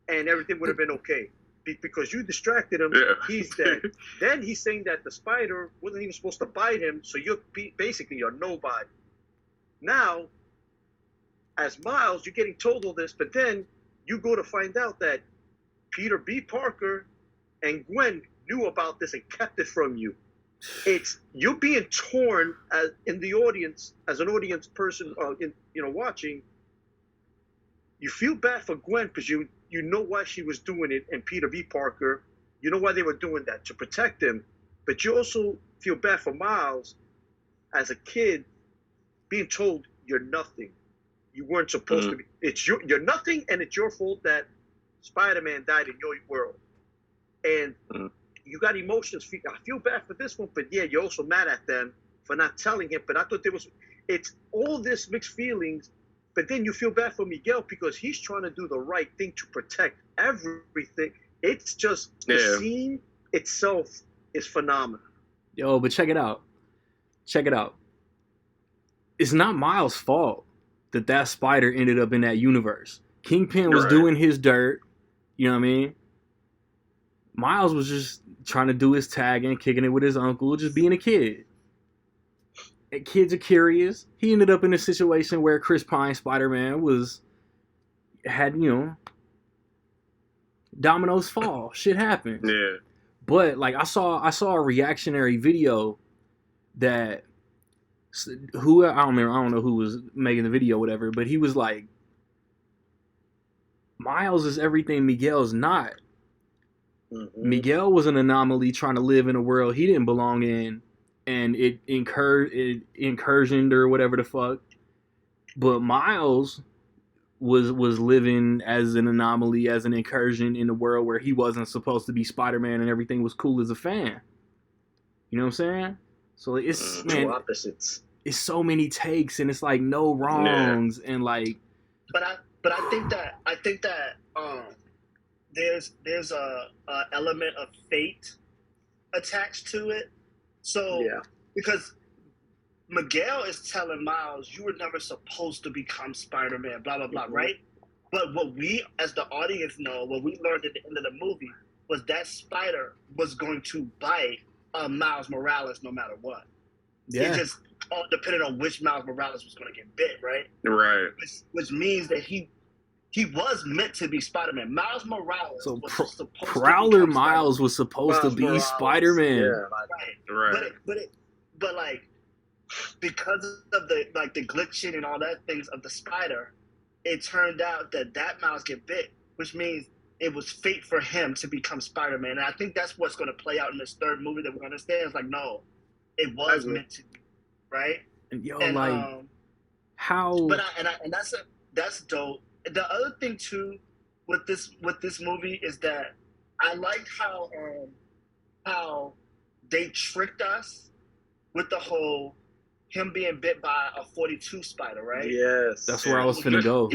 and everything would have been okay. Because you distracted him, he's dead. Then he's saying that the spider wasn't even supposed to bite him, so you're nobody. Now, as Miles, you're getting told all this, but then you go to find out that Peter B. Parker and Gwen knew about this and kept it from you. You're being torn in the audience, as an audience person, watching. You feel bad for Gwen because you know why she was doing it, and Peter B. Parker you know why they were doing that, to protect him, but you also feel bad for Miles as a kid being told you're nothing. You weren't supposed to be. You're nothing, and it's your fault that Spider-Man died in your world. And you got emotions. I feel bad for this one, but yeah, you're also mad at them for not telling him. But I thought it's all this mixed feelings, but then you feel bad for Miguel because he's trying to do the right thing to protect everything. It's just, the scene itself is phenomenal. Yo, but check it out. It's not Miles' fault that spider ended up in that universe. Kingpin was doing his dirt. You know what I mean? Miles was just trying to do his tagging, kicking it with his uncle, just being a kid. And kids are curious. He ended up in a situation where Chris Pine Spider-Man had dominoes fall. Shit happened. Yeah. But like I saw a reactionary video that I don't know who was making the video, whatever, but he was like, Miles is everything Miguel's not. Miguel was an anomaly trying to live in a world he didn't belong in, and it incursioned or whatever the fuck. But Miles was living as an anomaly, as an incursion in a world where he wasn't supposed to be Spider-Man, and everything was cool as a fan. You know what I'm saying? So it's two opposites. It's so many takes, and it's like no wrongs, and like. But I think that there's a element of fate attached to it. So because Miguel is telling Miles, you were never supposed to become Spider-Man, blah blah blah, right? But what we as the audience know, what we learned at the end of the movie, was that spider was going to bite Miles Morales no matter what. Yeah. It just all depended on which Miles Morales was going to get bit, right? Right. Which means that he was meant to be Spider-Man. Miles Morales was supposed to Prowler become Miles was supposed to be Spider-Man. Yeah, right. But like, because of the glitching and all that things of the spider, it turned out that Miles get bit, which means it was fate for him to become Spider-Man. And I think that's what's going to play out in this third movie that we're going to understand. It's like, no, it was meant to be, right? And how? But that's dope. The other thing too with this movie is that I liked how they tricked us with the whole him being bit by a 42 spider, right? Yes. That's where I was finna go.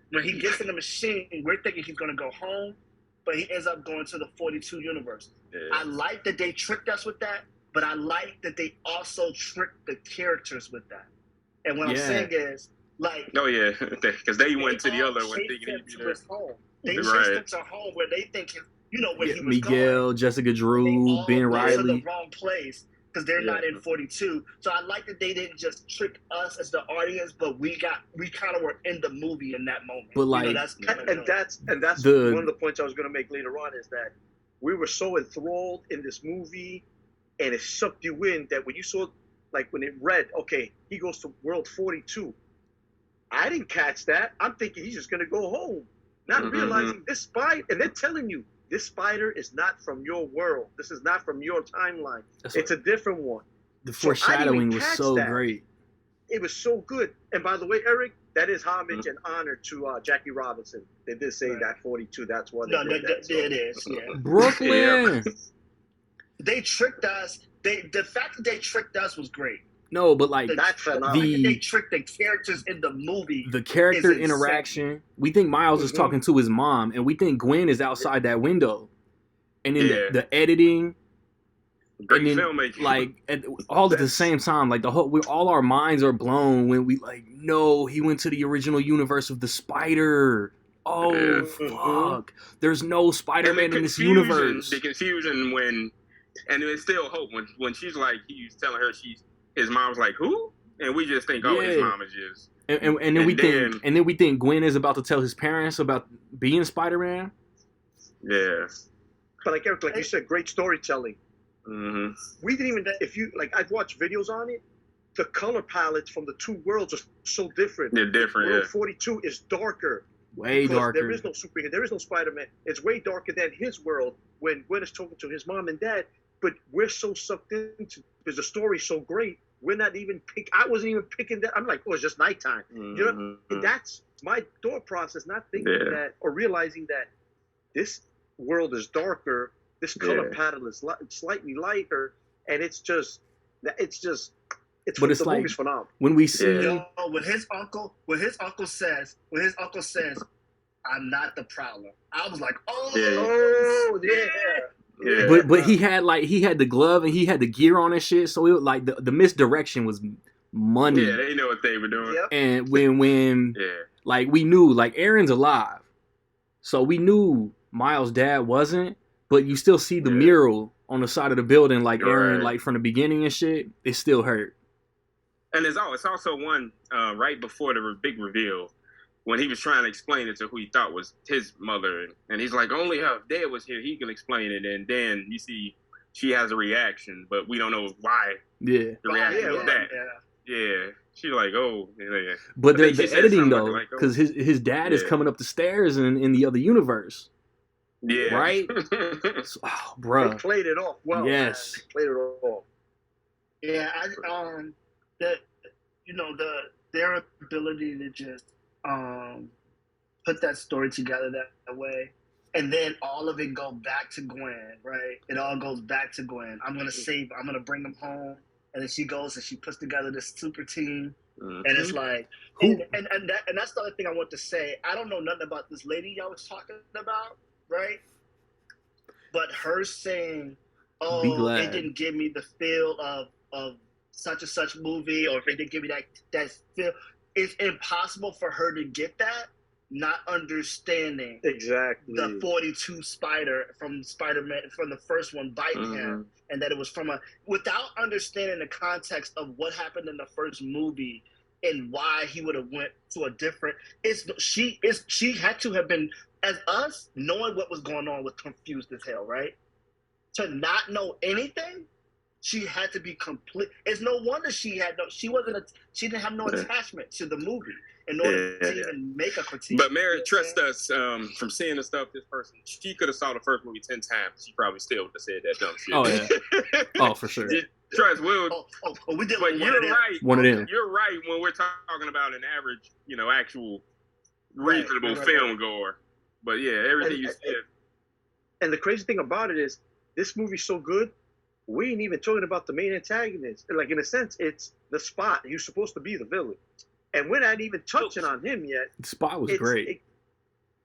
When he gets in the machine, we're thinking he's gonna go home, but he ends up going to the 42 universe. Yeah. I like that they tricked us with that, but I like that they also tricked the characters with that. And what I'm saying is, like, because they went to the other one thinking he'd be there. They chased him to home where they think where he was Miguel, going. Jessica Drew, Ben Riley. To the wrong place because they're not in 42. So I like that they didn't just trick us as the audience, but we kind of were in the movie in that moment. But like, that's one of the points I was going to make later on, is that we were so enthralled in this movie, and it sucked you in, that when you saw, like, when it read, okay, he goes to World 42. I didn't catch that. I'm thinking he's just going to go home, not realizing this spider, and they're telling you, this spider is not from your world. This is not from your timeline. It's a different one. The foreshadowing was so great. It was so good. And by the way, Eric, that is homage and honor to Jackie Robinson. They did say that 42. That's what they did that. It is. Yeah. Brooklyn. They tricked us. The fact that they tricked us was great. No, but like they tricked the characters in the movie. The character interaction. We think Miles is talking to his mom, and we think Gwen is outside that window. And then the editing, great filmmaking, like all at the same time, like all our minds are blown when we like, no, he went to the original universe of the Spider. Oh fuck! There's no Spider-Man in this universe. The confusion and there's still hope when she's like, he's telling her his mom's like, who? And we just think, his mom is just. And then we think Gwen is about to tell his parents about being Spider-Man. Yeah. But like Eric, like you said, great storytelling. Mm-hmm. We didn't even I've watched videos on it. The color palettes from the two worlds are so different. They're different. World 42 is darker. Way because darker. there is no superhero. There is no Spider-Man. It's way darker than his world when Gwen is talking to his mom and dad. But we're so sucked into because the story's so great. We're not even I wasn't even picking that. I'm like, oh, it's just nighttime. You know, and that's my thought process. Not thinking that or realizing that this world is darker. This color pattern is slightly lighter, and it's but it's the like movie's phenomenal. when we see when his uncle says, "I'm not the Prowler," I was like, "Oh, yeah." But he had the glove and he had the gear on and shit, so it like the misdirection was money. Yeah, they know what they were doing. Yep. And when like we knew like Aaron's alive, so we knew Miles' dad wasn't, but you still see the mural on the side of the building, like Aaron, like from the beginning and shit. It still hurt. And it's also one right before the big reveal when he was trying to explain it to who he thought was his mother, and he's like, "Only her dad was here; he can explain it." And then you see she has a reaction, but we don't know why. Yeah, the reaction was that. Yeah, she's like, "Oh." Yeah. But there's the editing though, because his dad is coming up the stairs in the other universe. Yeah. Right? Bruh. They played it off well. Yes. Man. They played it off. Yeah, their ability to just put that story together that way, and then all of it go back to Gwen, right? It all goes back to Gwen. I'm gonna bring him home, and then she goes and she puts together this super team. And it's like, and that's the other thing I want to say. I don't know nothing about this lady y'all was talking about, right? But her saying, "Oh, it didn't give me the feel of such and such movie," or if it didn't give me that feel, it's impossible for her to get that, not understanding exactly the 42 spider from Spider-Man from the first one biting him, and that it was from without understanding the context of what happened in the first movie and why he would have went to a different. She had to have been, as us knowing what was going on, was confused as hell, right? To not know anything. She had to be complete. It's no wonder she didn't have no attachment to the movie in order to even make a critique. But Mary, trust us, from seeing the stuff this person, she could have saw the first movie 10 times. She probably still would have said that dumb shit. Oh yeah. Oh, for sure. Trust Will. We did. But you're right. One of them. You're right when we're talking about an average, actual reasonable film goer. But yeah, everything you said. And the crazy thing about it is, this movie's so good. We ain't even talking about the main antagonist. Like, in a sense, it's the Spot. He's supposed to be the villain. And we're not even touching on him yet. The Spot was great.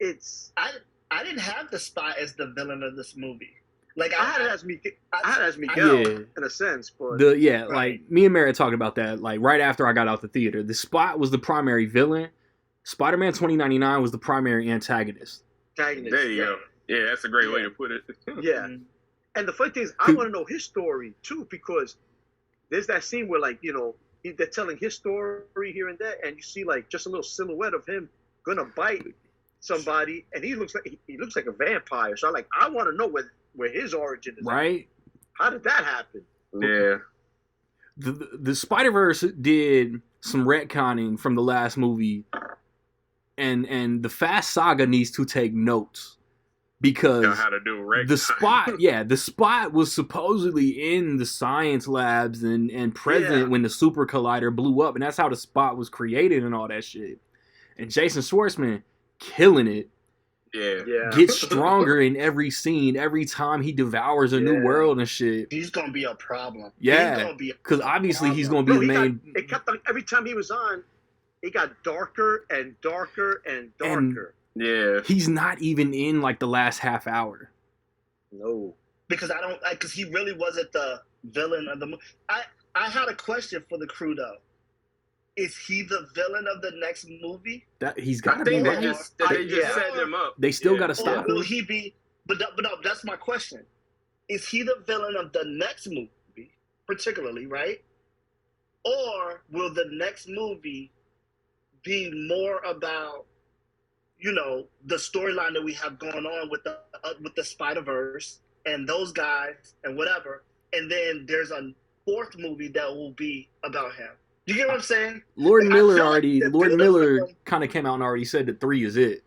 I didn't have the Spot as the villain of this movie. Like, I had it as Miguel, in a sense. But like, me and Mary talked about that, like, right after I got out the theater. The Spot was the primary villain. Spider-Man 2099 was the primary antagonist. There you go. Yeah, that's a great way to put it. Yeah. And the funny thing is, I want to know his story, too, because there's that scene where, like, they're telling his story here and there, and you see, like, just a little silhouette of him gonna bite somebody, and he looks like a vampire. So I want to know where his origin is. Right? How did that happen? Yeah. The Spider-Verse did some retconning from the last movie, and the Fast Saga needs to take notes. Because know how to do the Spot was supposedly in the science labs and present when the Super Collider blew up, and that's how the Spot was created and all that shit. And Jason Schwartzman killing it. Yeah. Gets stronger in every scene, every time he devours a new world and shit. He's gonna be a problem. Yeah, because obviously he's gonna be the main. It kept every time he was on, it got darker and darker and darker. Yeah, he's not even in like the last half hour. No, because because he really wasn't the villain of the movie. I had a question for the crew though. Is he the villain of the next movie? That he's got to be. They just set him up. They still got to stop him. Will he be? But no, that's my question. Is he the villain of the next movie, particularly, right? Or will the next movie be more about, the storyline that we have going on with the Spider-Verse and those guys and whatever, and then there's a fourth movie that will be about him? You get what I'm saying? Lord Miller kind of came out and already said that 3 is it.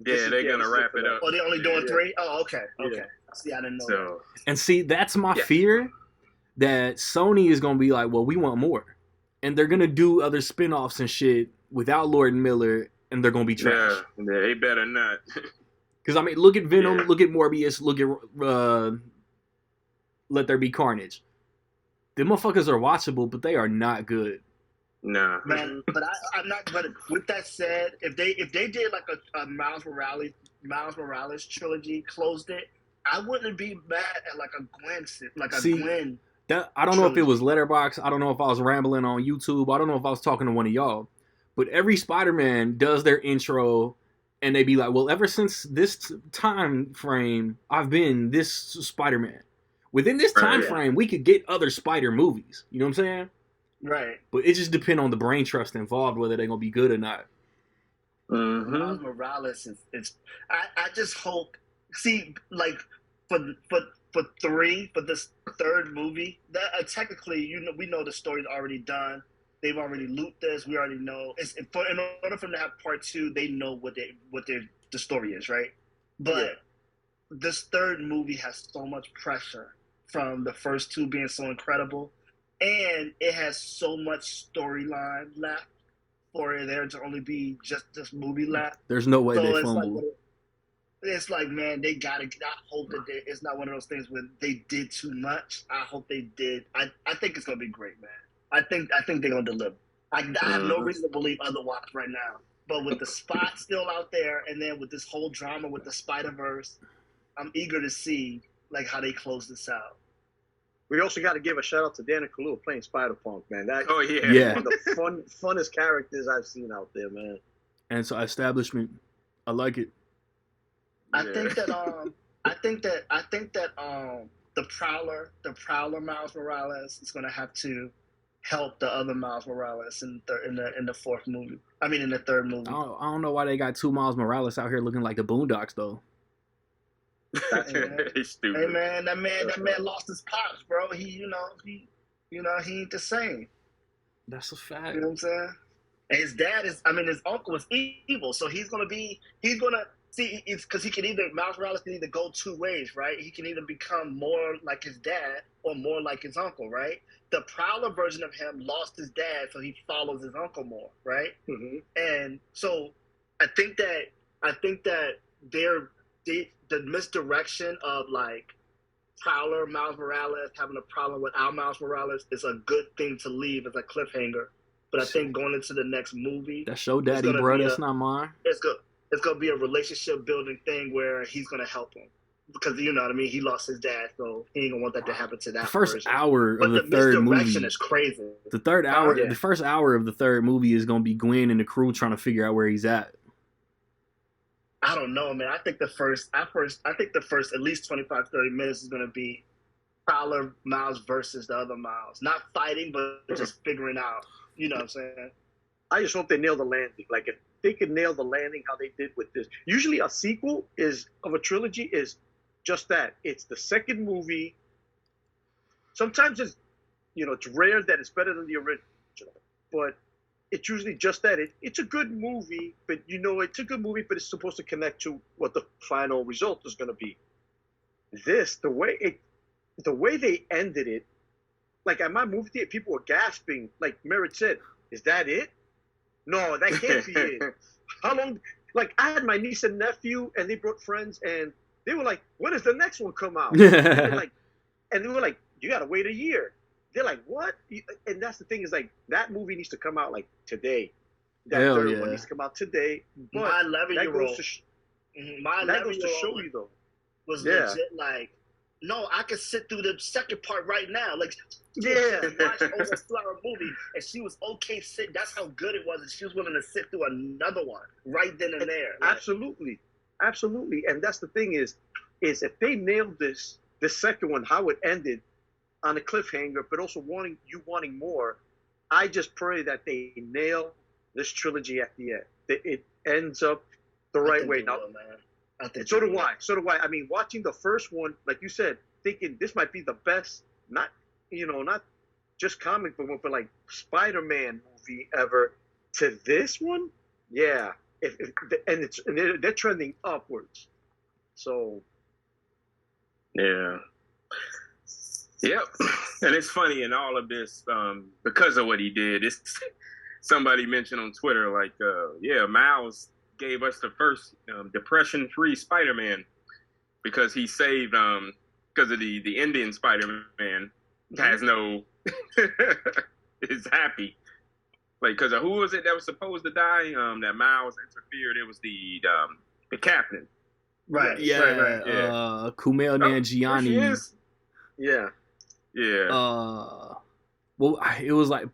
Yeah, they're gonna wrap it up. Oh, they're only doing 3? Oh, okay. Yeah. See, I didn't know that. So And see, that's my fear, that Sony is going to be like, well, we want more. And they're going to do other spinoffs and shit without Lord and Miller, and they're going to be trash. yeah, they better not. Because, I mean, look at Venom, Yeah. look at Morbius, look at Let There Be Carnage. The motherfuckers are watchable, but they are not good. Nah. Man, but I'm not. But with that said, if they did like a Miles Morales trilogy, closed it, I wouldn't be mad at like a Gwen. That I don't know if it was Letterboxd. I don't know if I was rambling on YouTube. I don't know if I was talking to one of y'all. But every Spider-Man does their intro, and they be like, well, ever since this time frame, I've been this Spider-Man. Within this time frame, we could get other Spider movies. You know what I'm saying? Right. But it just depends on the brain trust involved, whether they're going to be good or not. Mm-hmm. Miles Morales is I just hope, see, like for this third movie, that technically, we know the story's already done. They've already looped this. We already know. In order for them to have part 2, they know what the story is, right? But this third movie has so much pressure from the first 2 being so incredible, and it has so much storyline left for there to only be just this movie left. There's no way they fumble. It's like, man, they gotta. I hope that it's not one of those things where they did too much. I hope they did. I think it's gonna be great, man. I think they're gonna deliver. I have no reason to believe otherwise right now. But with the spot still out there, and then with this whole drama with the Spider-Verse, I'm eager to see like how they close this out. We also got to give a shout out to Daniel Kaluuya playing Spider-Punk, man. That's Oh yeah. one of the funnest characters I've seen out there, man. And so establishment, I like it. I think that the Prowler Miles Morales is gonna have to help the other Miles Morales in the fourth movie. I mean, in the third movie. I don't know why they got 2 Miles Morales out here looking like the Boondocks though. He's stupid. Hey man, that man lost his pops, bro. He ain't the same. That's a fact. You know what I'm saying? And his uncle is evil, so he's gonna see, it's because Miles Morales can either go 2 ways, right? He can either become more like his dad or more like his uncle, right? The Prowler version of him lost his dad, so he follows his uncle more, right? Mm-hmm. And so I think that the misdirection of like Prowler Miles Morales having a problem with our Miles Morales is a good thing to leave as a cliffhanger. But I think going into the next movie, that's your daddy, bro. That's not mine. It's gonna be a relationship building thing where he's gonna help him because you know what I mean. He lost his dad, so he ain't gonna want that to happen to that. The first version. hour But of the third movie misdirection is crazy. The first hour of the third movie is gonna be Gwen and the crew trying to figure out where he's at. I don't know, man. I think the first at least 25, 30 minutes is gonna be Prowler Miles versus the other Miles, not fighting, but just figuring out. You know what I'm saying? I just hope they nail the landing. Like if they could nail the landing how they did with this. Usually a sequel of a trilogy is just that. It's the second movie. Sometimes it's rare that it's better than the original, but it's usually just that. It's a good movie, but it's supposed to connect to what the final result is going to be. The way they ended it, like at my movie theater, people were gasping. Like Merritt said, "Is that it? No, that can't be it." How long? Like I had my niece and nephew, and they brought friends, and they were like, "When does the next one come out?" And they were like, "You gotta wait a year." They're like, "What?" And that's the thing is like that movie needs to come out like today. That Hell third yeah. one needs to come out today. But my 11-year-old, that goes to show you though. Was legit like, no, I could sit through the second part right now. Like, watch almost 2-hour movie, and she was okay sitting. That's how good it was, and she was willing to sit through another one right then and there. Like, absolutely. And that's the thing is if they nailed this second one, how it ended on a cliffhanger, but also wanting more. I just pray that they nail this trilogy at the end. That it ends up the right way. Now, so do I. I mean, watching the first one, like you said, thinking this might be the best, not just comic book one, but like Spider-Man movie ever. To this one, yeah, and they're trending upwards. So yeah. Yep. And it's funny in all of this, because of what he did. Somebody mentioned on Twitter, like, Miles gave us the first depression-free Spider-Man because he saved, because of the Indian Spider-Man has no, is happy. Like, because who was it that was supposed to die? That Miles interfered. It was the captain. Right. Yeah. Right. Kumail Nanjiani. yeah. Well, it was like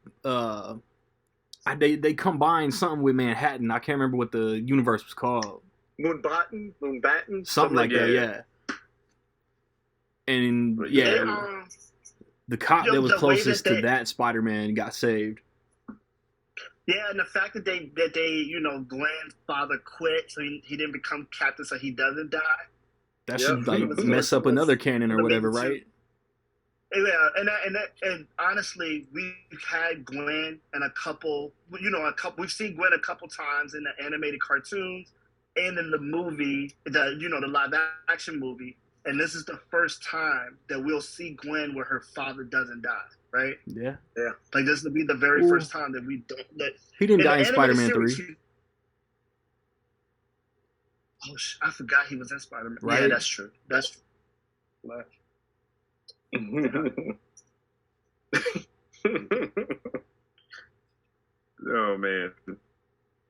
they combined something with Manhattan. I can't remember what the universe was called. Moonbatten, something like that. Yeah. And the cop that was closest to that Spider-Man got saved. Yeah, and the fact that they Glenn's father quit, so he didn't become captain, so he doesn't die. That should mess up another canon or whatever, right? Yeah, and honestly, we've had Gwen and a couple. We've seen Gwen a couple times in the animated cartoons and in the movie, the live action movie. And this is the first time that we'll see Gwen where her father doesn't die, right? Yeah. Like this will be the very first time that we don't. He didn't die in Spider-Man 3. I forgot he was in Spider-Man. Right? Yeah, that's true. Right. Oh man,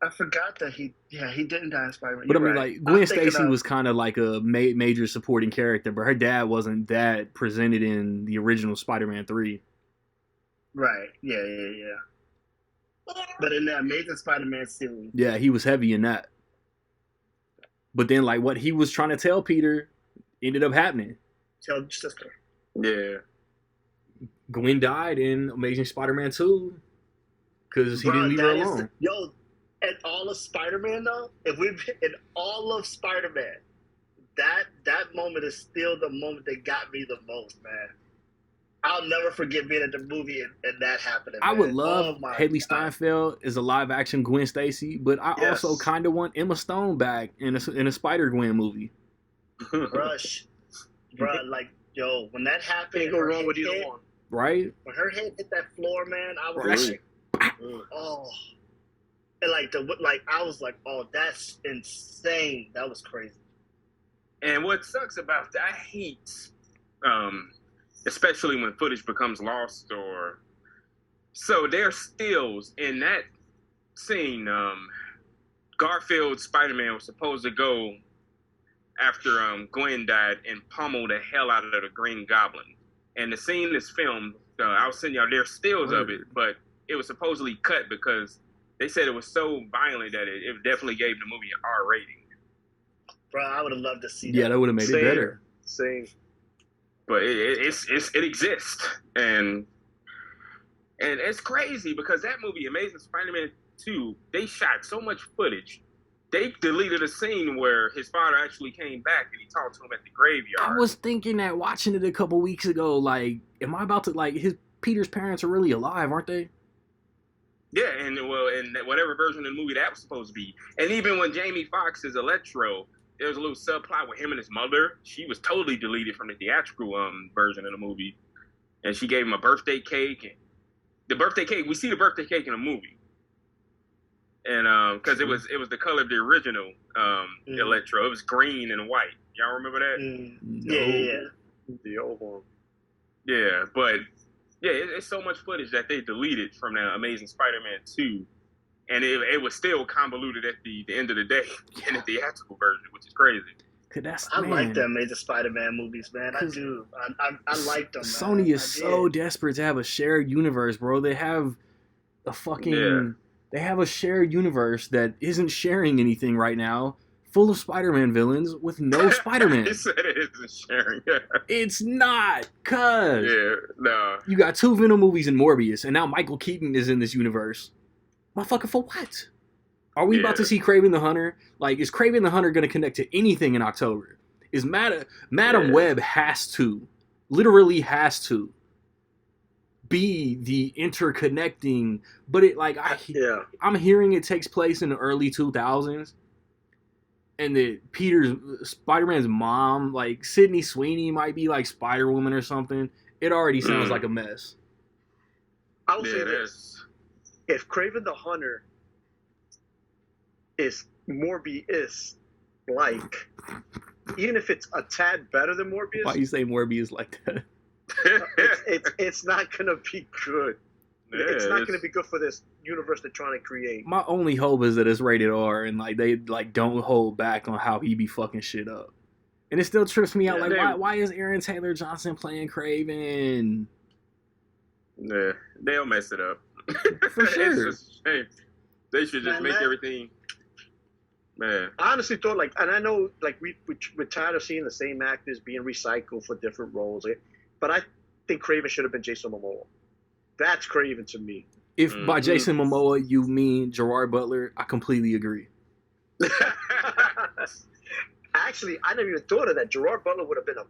I forgot that he didn't die in Spider-Man. But I mean, like Gwen Stacy was kind of like a major supporting character, but her dad wasn't that presented in the original Spider-Man 3. Right. Yeah. But in the Amazing Spider-Man series, yeah, he was heavy in that. But then, like, what he was trying to tell Peter ended up happening. Tell your sister. Yeah. Gwen died in Amazing Spider-Man 2 because he didn't leave her alone. And all of Spider-Man, though, in all of Spider-Man, that moment is still the moment that got me the most, man. I'll never forget being at the movie and that happening. I would love Haley God. Steinfeld as a live-action Gwen Stacy, but I also kind of want Emma Stone back in a Spider-Gwen movie. Bruh, like, yo, when that happened, Can't go wrong with either one. Right? When her head hit that floor, man, I was like, oh. And I was like, oh, that's insane. That was crazy. And what sucks about that, I hate, especially when footage becomes lost so there's stills in that scene. Garfield's Spider-Man was supposed to go after Gwen died and pummel the hell out of the Green Goblin. And the scene is filmed. I'll send y'all there's stills of it, but it was supposedly cut because they said it was so violent that it definitely gave the movie an R rating. Bro, I would have loved to see that. Yeah, that would have made it better. Same. But it exists, and it's crazy because that movie, Amazing Spider-Man 2, they shot so much footage. They deleted a scene where his father actually came back and he talked to him at the graveyard. I was thinking that watching it a couple weeks ago, like, am I about to, Peter's parents are really alive, aren't they? Yeah, and whatever version of the movie that was supposed to be. And even when Jamie Foxx is Electro, there was a little subplot with him and his mother. She was totally deleted from the theatrical version of the movie. And she gave him a birthday cake. And the birthday cake, we see the birthday cake in the movie. And because it was the color of the original Electro. It was green and white. Y'all remember that? Yeah. The old one. Yeah, but yeah, it's so much footage that they deleted from the Amazing Spider-Man 2. And it was still convoluted at the end of the day in the theatrical version, which is crazy. I like the Amazing Spider-Man movies, man. I do. I like them, man. Sony is so desperate to have a shared universe, bro. They have a They have a shared universe that isn't sharing anything right now, full of Spider-Man villains with no Spider-Man. He said it isn't sharing. It's not, cuz. Yeah, no. You got 2 Venom movies and Morbius, and now Michael Keaton is in this universe. Motherfucker, for what? Are we about to see Kraven the Hunter? Like, is Kraven the Hunter going to connect to anything in October? Is Madam Web has to. Literally has to. be the interconnecting, but it like I'm hearing it takes place in the early 2000s, and that Spider-Man's mom, like Sydney Sweeney, might be like Spider-Woman or something. It already sounds like a mess. I'll say this: if Kraven the Hunter is Morbius like, even if it's a tad better than Morbius, why you say Morbius like that? it's not gonna be good. Yeah, it's not gonna be good for this universe they're trying to create. My only hope is that it's rated R and like they like don't hold back on how he be fucking shit up. And it still trips me out. Like, why is Aaron Taylor Johnson playing Kraven? Yeah, they'll mess it up. For sure. They should just make everything. Man, I honestly thought and I know we're tired of seeing the same actors being recycled for different roles, but I think Kraven should have been Jason Momoa. That's Kraven to me. If by Jason Momoa you mean Gerard Butler, I completely agree. Actually, I never even thought of that. Gerard Butler would have been a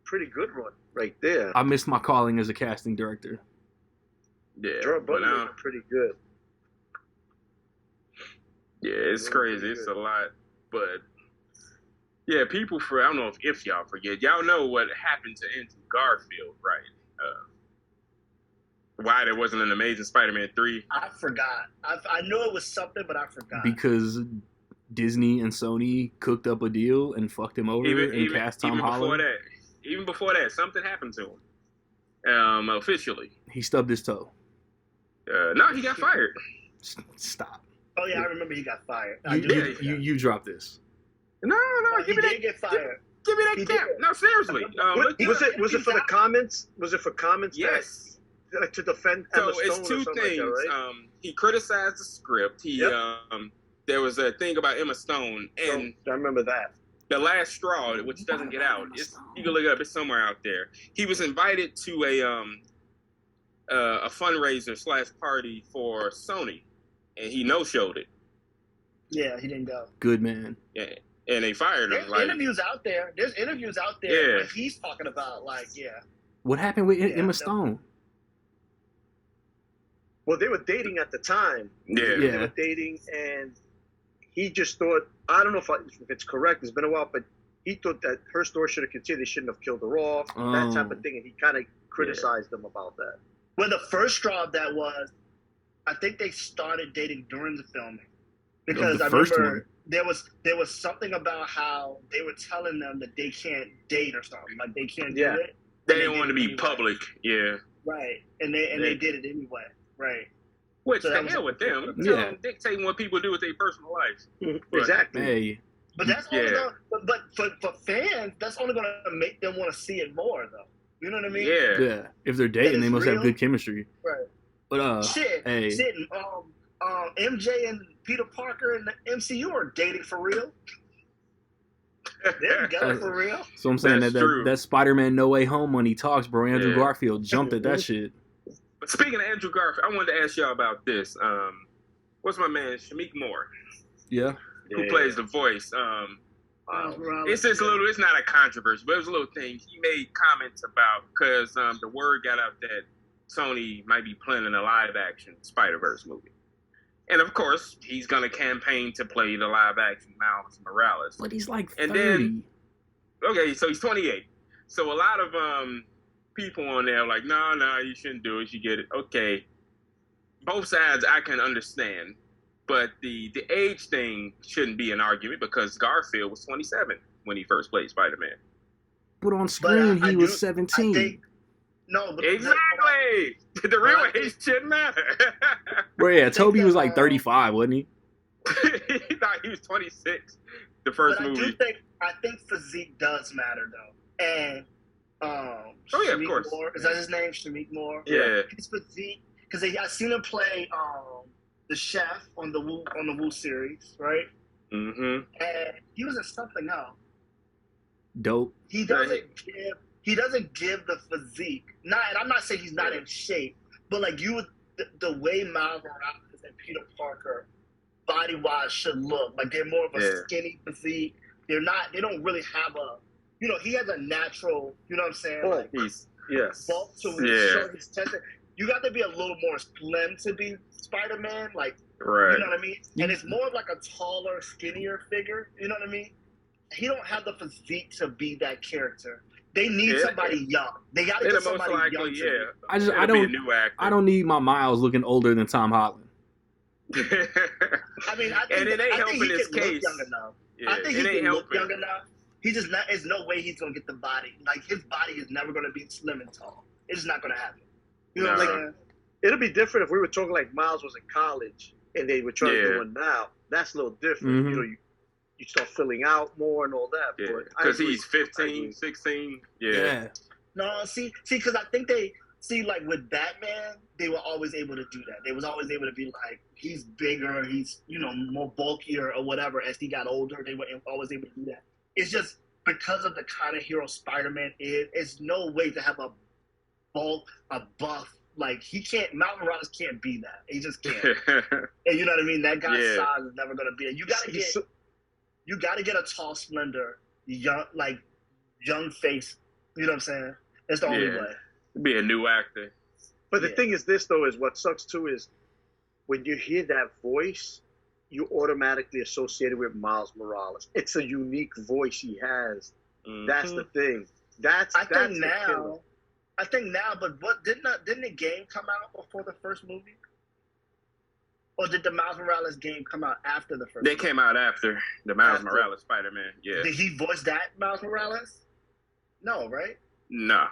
pretty good one right there. I missed my calling as a casting director. Yeah, Gerard Butler was pretty good. Yeah, it's crazy. It's a lot. But, yeah, people I don't know if y'all forget. Y'all know what happened to Andrew Garfield, right? Why there wasn't an Amazing Spider-Man 3. I forgot. I know it was something, but I forgot. Because Disney and Sony cooked up a deal and fucked him over and cast Tom Holland. Even before that, something happened to him. Officially. He stubbed his toe. No, he got fired. Stop. Oh yeah, I remember he got fired. You dropped this. No, he did get fired. Give me that cap. No, seriously. Was it for the comments? Was it for comments? Yes. To defend Emma Stone it's two things. Like that, right? He criticized the script. There was a thing about Emma Stone, and I remember that. The last straw, which doesn't get out. You can look it up. It's somewhere out there. He was invited to a fundraiser / party for Sony, and he no-showed it. Yeah, he didn't go. Good man. Yeah, and they fired him. There's interviews out there. There's interviews out there where he's talking about What happened with Emma Stone? Well, they were dating at the time. Yeah. They were dating, and he just thought, I don't know if it's correct, it's been a while, but he thought that her story should have continued. They shouldn't have killed her off, that type of thing, and he kind of criticized them about that. Well, the first straw of that was, I think they started dating during the filming. Because I remember there was something about how they were telling them that they can't date or something. Like, they can't do it. They didn't want to be public, Right, and they did it anyway. Right. Which, the hell with them. Them dictating what people do with their personal lives. Exactly. Hey. But that's only but for fans, that's only going to make them want to see it more, though. You know what I mean? Yeah. If they're dating, they must have good chemistry. Right. But MJ and Peter Parker and the MCU are dating for real. They're together for real. So I'm saying that Spider-Man No Way Home when he talks, bro. Andrew Garfield jumped at that shit. But speaking of Andrew Garfield, I wanted to ask y'all about this. What's my man, Shamik Moore? Yeah. Who plays the voice? It's just it's not a controversy, but it was a little thing. He made comments about, because the word got out that Sony might be planning a live-action Spider-Verse movie. And, of course, he's going to campaign to play the live-action Miles Morales. But he's like 30. And then, okay, so he's 28. So a lot of people on there are like, no, you shouldn't do it. You get it. Okay. Both sides I can understand. But the age thing shouldn't be an argument, because Garfield was 27 when he first played Spider-Man. But on screen, he was 17. Exactly. The real age shouldn't matter. Well, Toby was like 35, wasn't he? He thought he was 26. The first movie. I think physique does matter, though. And of course. Moore, is that his name, Shamik Moore? Yeah. His physique, because I seen him play the chef on the Wu series, right? Mm-hmm. And he was in something else. Dope. He doesn't give the physique. And I'm not saying he's not in shape, but like the way Miles Morales and Peter Parker body wise should look. Like, they're more of a skinny physique. They don't really have he has a natural, you know what I'm saying? Bulk to his chest. you got to be a little more slim to be Spider-Man. Like, Right. you know what I mean? And it's more of like a taller, skinnier figure. You know what I mean? He don't have the physique to be that character. They need somebody young. They got to get somebody young. I don't need my Miles looking older than Tom Holland. I mean, I think, and it ain't helping his case. Young enough. Yeah, I think he can look young enough. He just not. There's no way he's gonna get the body. Like his body is never gonna be slim and tall. It's not gonna happen. You know what I'm saying? It'll be different if we were talking like Miles was in college and they were trying to do one now. That's a little different. Mm-hmm. You know, you start filling out more and all that. Yeah, because he's 15, 16. Yeah. No, see, because I think like with Batman, they were always able to do that. They was always able to be like, he's bigger, he's, more bulkier or whatever. As he got older, they were always able to do that. It's just because of the kind of hero Spider-Man is, it's no way to have a buff. Like, he can't, Miles Morales can't be that. He just can't. And you know what I mean? That guy's size is never going to be it. You got to get a tall, slender, young face. You know what I'm saying? That's the only way. Be a new actor. But the thing is this, though, is what sucks, too, is when you hear that voice, you automatically associate it with Miles Morales. It's a unique voice he has. Mm-hmm. That's the thing. I think now, but what didn't the game come out before the first movie? Or did the Miles Morales game come out after the first? They came out after the Miles Morales Spider-Man. Yeah. Did he voice that Miles Morales? No, right? No.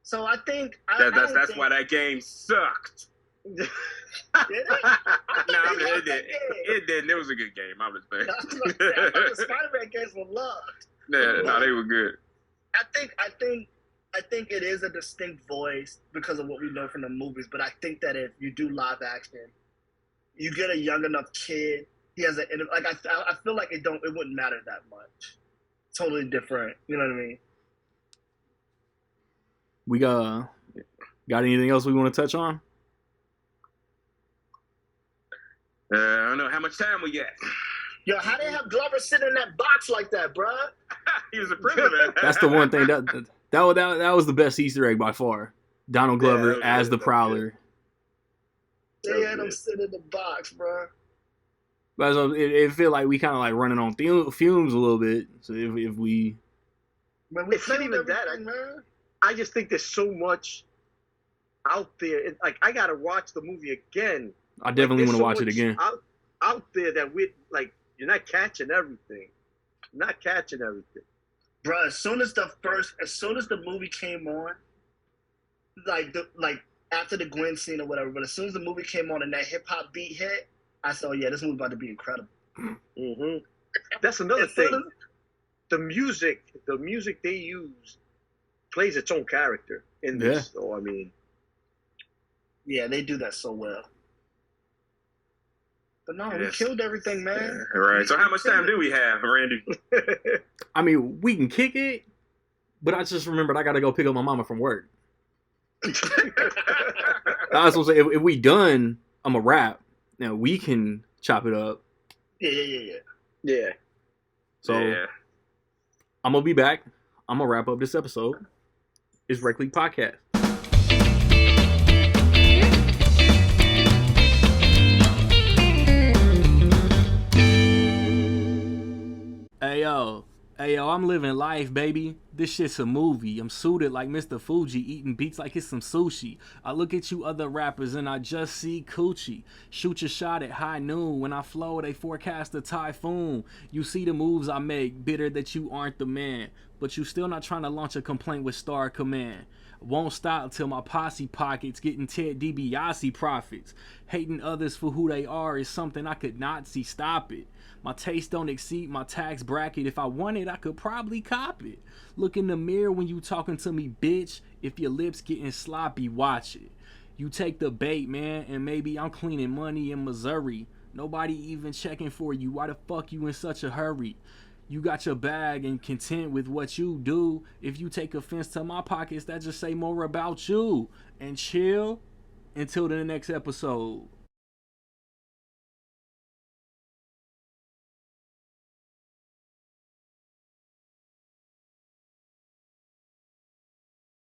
So I think that's why that game sucked. Did it? It didn't. It was a good game. I'm just saying. The Spider-Man games were loved. Yeah, no, they were good. I think it is a distinct voice because of what we know from the movies. But I think that if you do live action, you get a young enough kid. He has I feel like it wouldn't matter that much. Totally different. You know what I mean? We got anything else we want to touch on? I don't know how much time we got. Yo, how they have Glover sitting in that box like that, bruh? He was a prisoner. That's the one thing that was the best Easter egg by far. Donald Glover as the Prowler. They had him sit in the box, bruh. But it feel like we kind of like running on fumes a little bit. So if we it's not even that. I just think there's so much out there. Like, I gotta watch the movie again. I definitely want to watch it again. Out there that you're not catching everything. You're not catching everything. Bro, as soon as the movie came on, after the Gwen scene or whatever, but as soon as the movie came on and that hip hop beat hit, I said, this movie about to be incredible. Mm-hmm. That's another thing. The music they use plays its own character in this. So I mean, they do that so well. But no, we killed everything, man. All right. So how much time do we have, Randy? I mean, we can kick it, but I just remembered I got to go pick up my mama from work. I was supposed to say, if we done, I'm a wrap. Now we can chop it up. Yeah. So I'm gonna be back. I'm gonna wrap up this episode. It's Rec League Podcast. Hey yo, I'm living life, baby. This shit's a movie. I'm suited like Mr. Fuji, eating beats like it's some sushi. I look at you other rappers and I just see coochie. Shoot your shot at high noon. When I flow, they forecast a typhoon. You see the moves I make, bitter that you aren't the man. But you still not trying to launch a complaint with Star Command. Won't stop till my posse pockets getting Ted DiBiase profits. Hating others for who they are is something I could not see. Stop it. My taste don't exceed my tax bracket. If I wanted, I could probably cop it. Look in the mirror when you talking to me, bitch. If your lips getting sloppy, watch it. You take the bait, man, and maybe I'm cleaning money in Missouri. Nobody even checking for you. Why the fuck you in such a hurry? You got your bag and content with what you do. If you take offense to my pockets, that just say more about you. And chill until the next episode.